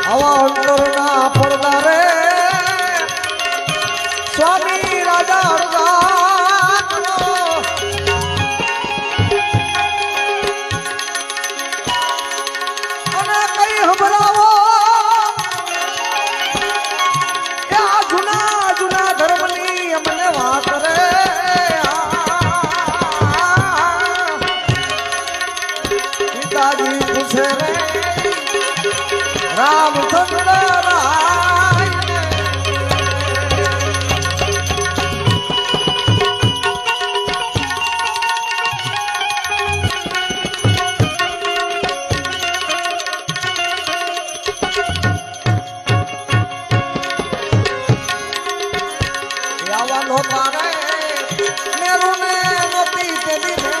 આવા અંતરના પડદા રે સ્વામી રાજા હરગા. રામચંદ્ર રાય આવવાનો તારે મેરુ ને મોતી તે દીધે.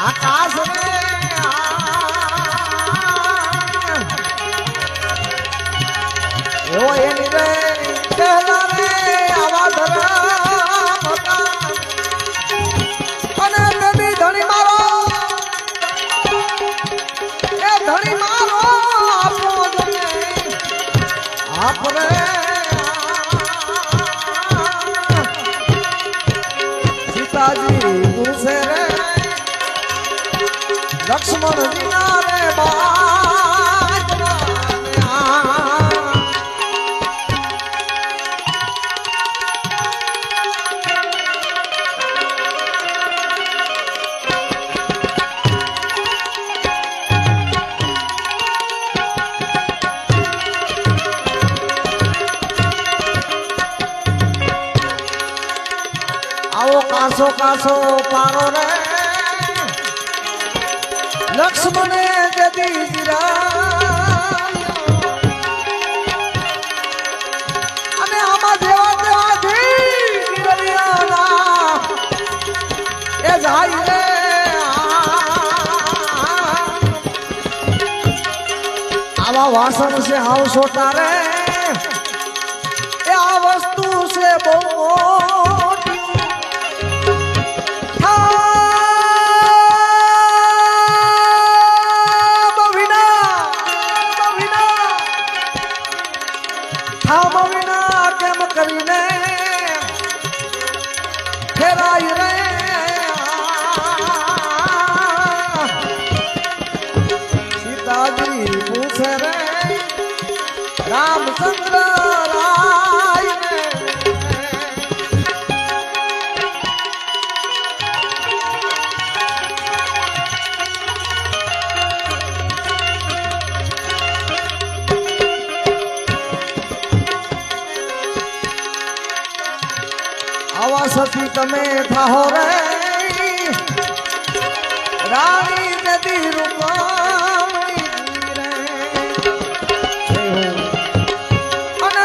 આકાશ રે એવો એની રે પહેલા રે આવા ધરા હતા. અને તેથી ધણી મારો, એ ધણી મારો આપો જને આપરે. સીતાજી પૂછે રે લક્ષ્મણ વિના રે આવો કાસો કાસો પારો રે લક્ષ્મણે જદી અને આમાં દેવા દેવાથી એ જાય રે આવા વાસણ છે હાવ સોટા રે એ આ વસ્તુ છે બહુ કરીને ફેરાય રે સીતાજી પૂછે રે રામચંદ્ર રાય ને આવા સતી તમે થાહો રે રાણી નદી રૂપામણી રે અને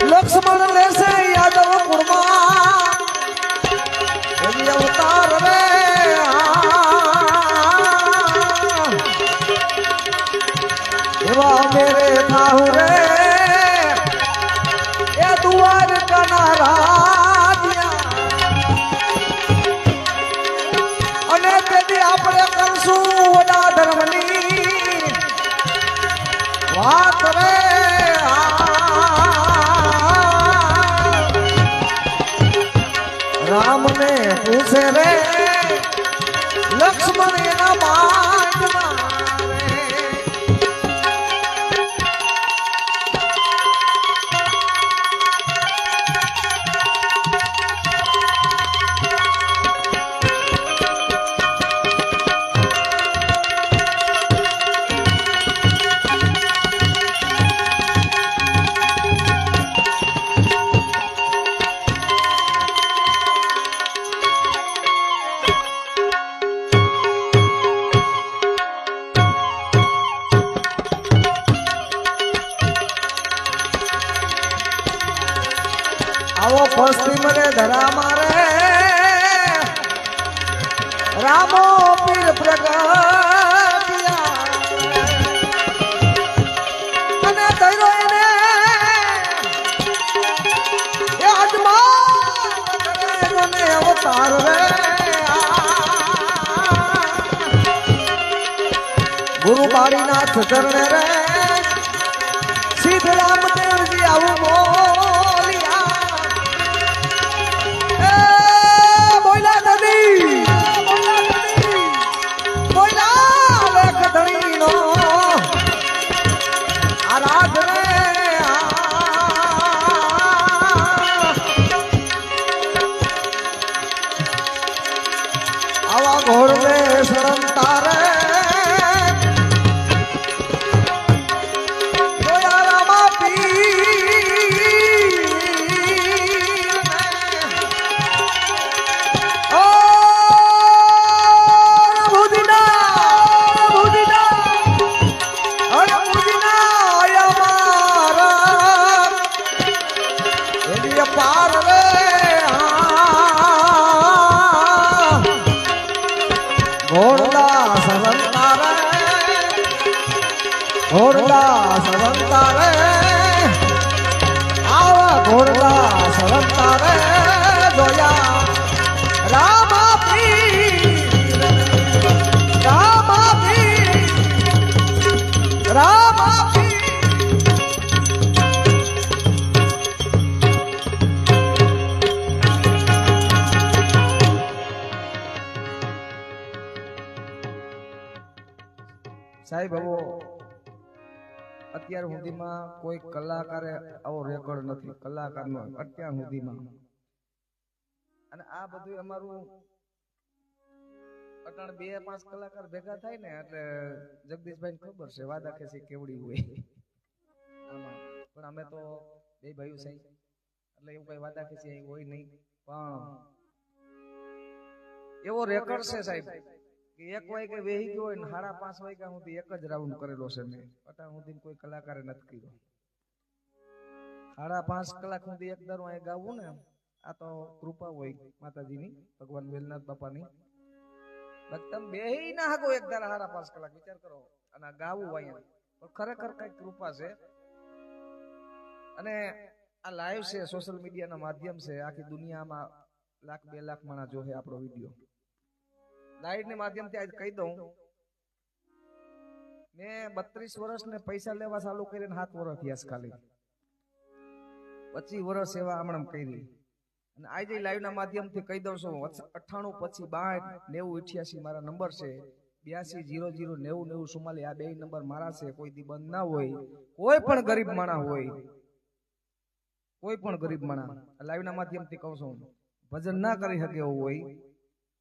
લક્ષ્મણ લેશે યાદવ કુળમાં એવી અવતાર રે એવા મેરે થાહુ રે અને તેથી આપણે કરશું વડા ધર્મની વાત રે રામને પૂછે રે લક્ષ્મણ એના બાટમાં આવો પશ્ચિમ રે ધરા મારે રામો પીર પ્રગટ્યા અને તૈરો એને એ આજમાં અવતાર રે ગુરુ બારીનાથ ચરણે રે સિદ્ધ રામદેવજી આવું આવા ઘોર ને શરમ તારે જોયા રામા પીર ઓ ભુદીના અરે ભુદીના આયા મારા એલી પાર રે ઘોડલા સવંતા રે આવા ઘોડલા સવંતા રે જોયા રામા પીર રામા પીર રામા પીર સાહેબ આવો અત્યાર સુધીમાં કોઈ કલાકારે આવો રેકોર્ડ નથી કલાકારનો અત્યાર સુધીમાં અને આ બધું અમારું અટાણ 2-5 કલાકાર ભેગા થાય ને એટલે જગદીશભાઈ ખબર છે વાદા ખેસી કેવડી હોય આમાં પણ અમે તો બે ભાઈઓ સાહેબ એટલે એવું કઈ વાદા ખેંચી અહીં હોય નહીં, પણ એવો રેકોર્ડ છે સાહેબ કે 1 વાગે વેહી ગયો હોય ને 5:30 વાગ્યા સુધી એક જ રાઉન્ડ કરેલો છે મેં, અત્યાર સુધી કોઈ કલાકારે નથી કર્યો. 5.5 કલાક સુધી એક દર અહીં ગાવું ને, આ તો કૃપા હોય માતાજીની, ભગવાન વેલનાથ બાપાની. તમે બેહી ના હાગો એક ધારા 5.5 કલાક, વિચાર કરો, અને ગાવું અહીંયા પણ ખરેખર કઈ કૃપા છે. અને આ લાઈવ છે, સોશિયલ મીડિયાના માધ્યમ છે, આખી દુનિયામાં 1,00,000 2 લાખ માણસ જોશે આપણો વિડીયો. લાઈવ ને માધ્યમથી આજ કહી દઉં, મેં 32 વર્ષ ને પૈસા લેવા ચાલુ કરીને 7 વર્ષ થયા ખાલી, 25 વર્ષ સેવા હમણાં કરી. અને આજે લાઈવ ના માધ્યમથી કહી દઉં છું, 98 પછી 62 90 88 મારા નંબર છે, 82 00 90 90 44. આ 2 નંબર મારા છે. કોઈ દી બંધ ના હોય. કોઈ પણ ગરીબ માણસ હોય, કોઈ પણ ગરીબ માણસ લાઈવ ના માધ્યમથી કહું છું, ભજન ના કરી શકે એવું હોય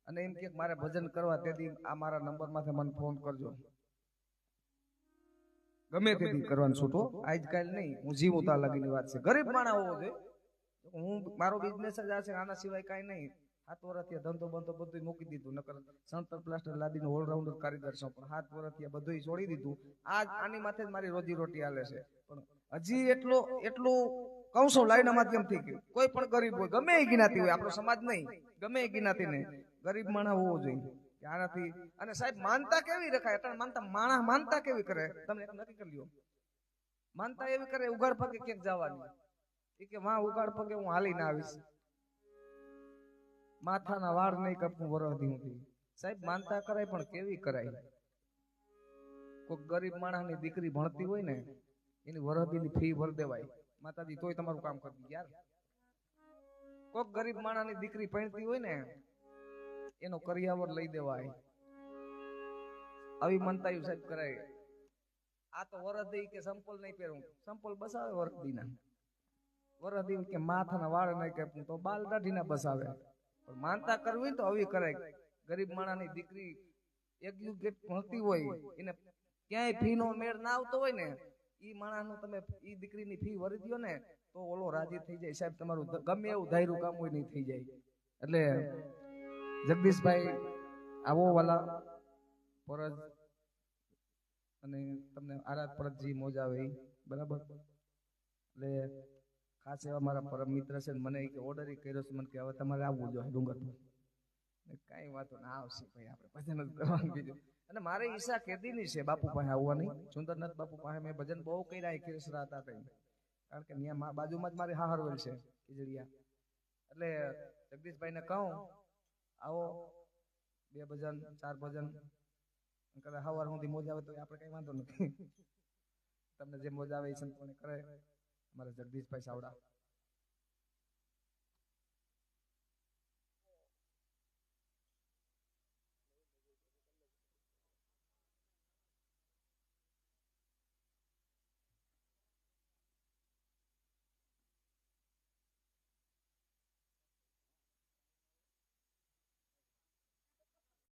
અને એમ કે મારે ભજન કરવા, તેથી આ મારા નંબર માંથી મને ફોન કરજો, ગમે તેથી કરવાનું છૂટો, આજકાલ નહીં, હું જીવું ત્યાં લગીની વાત છે. ગરીબ માણસ હોવો જોઈએ. હું મારો બિઝનેસ જ આ છે, આના સિવાય કાંઈ નહીં. 7 વર્ષથી ધંધો બંધો બધું મૂકી દીધું, નકર સંતર પ્લાસ્ટર લાદીનો ઓલરાઉન્ડર કારીગર છું, પણ 7 વર્ષથી બધું છોડી દીધું. આની માથે જ મારી રોજી રોટી હાલે છે. પણ હજી એટલું કહું છું લાઈવ ના માધ્યમથી, કોઈ પણ ગરીબ હોય, ગમે એ જ્ઞાતિ હોય, આપણો સમાજ નહીં, ગમે એ જ્ઞાતિ ને ગરીબ માણસ હોવો જોઈએ. આનાથી અને સાહેબ માનતા કેવી રખાય, એટલે માનતા કેવી કરે, તમે નક્કી કરી લ્યો. માનતા એવી કરે, ઉઘાડ પગે ક્યાંક જવાની, એ કે વાહ ઉઘાડ પગે હું હાલી ના આવીશ, માથાના વાળ નહીં કપું વરદી હું. સાહેબ માનતા કરાય, પણ કેવી કરાય? કોઈ ગરીબ માણસની દીકરી ભણતી હોય ને, એની વરદીની ફી ભરી દેવાય માતાજી, તોય તમારું કામ કરતી યાર. કોઈક ગરીબ માણસની દીકરી ભણતી હોય ને, એનો કરિયાવર લઈ દેવાય. આવી માનતા સાહેબ કરાય. આ તો વરદી કે સંપલ નહીં પહેરું, સંપલ બસાવે વરદીના, વરદી કે માથાના વાળ નહીં કાપું તો બાલ દાઢીના બસાવે. પણ માનતા કરવી તો આવી કરાય. ગરીબ માણસની દીકરી એજ્યુકેટ ભણતી હોય, એને ક્યાંય ફી નો મેળ ના આવતો હોય ને, ઈ માણસનું તમે ઈ દીકરીની ફી ભરી દો ને, તો ઓલો રાજી થઈ જાય. સાહેબ તમારું ગમે એવું ધાર્યું કામ હોય નહીં થઈ જાય. એટલે જગદીશભાઈ આવો વાલા પરજ, અને તમને આરાધ પરતજી મોજ આવે, બરાબર. એટલે ખાસ એવા મારા પરમ મિત્ર છે, મને કે ઓર્ડર કર્યો છે, મને કે હવે તમારે આવવું જોઈએ ડુંગરપુર. કઈ વાતો ના આવશે ભાઈ, આપણે ભજન જ કરવાનું બીજું. અને મારે ઈચ્છા કેદીની છે બાપુ પાસે આવવાની, સુંદરનાથ બાપુ પાસે. મેં ભજન બહુ કર્યા ખીરસરા હતા, કારણ કે ત્યાં બાજુમાં જ મારી હાહરવેલ છે ખીજડીયા. એટલે જગદીશભાઈને કહું આવો, 2 ભજન 4 ભજન કદાચ સવાર સુધી મોજ આવે તો આપણે કઈ વાંધો નથી. તમને જે મોજ આવે એ સંતોને કરે. અમારા જગદીશભાઈ સાવડા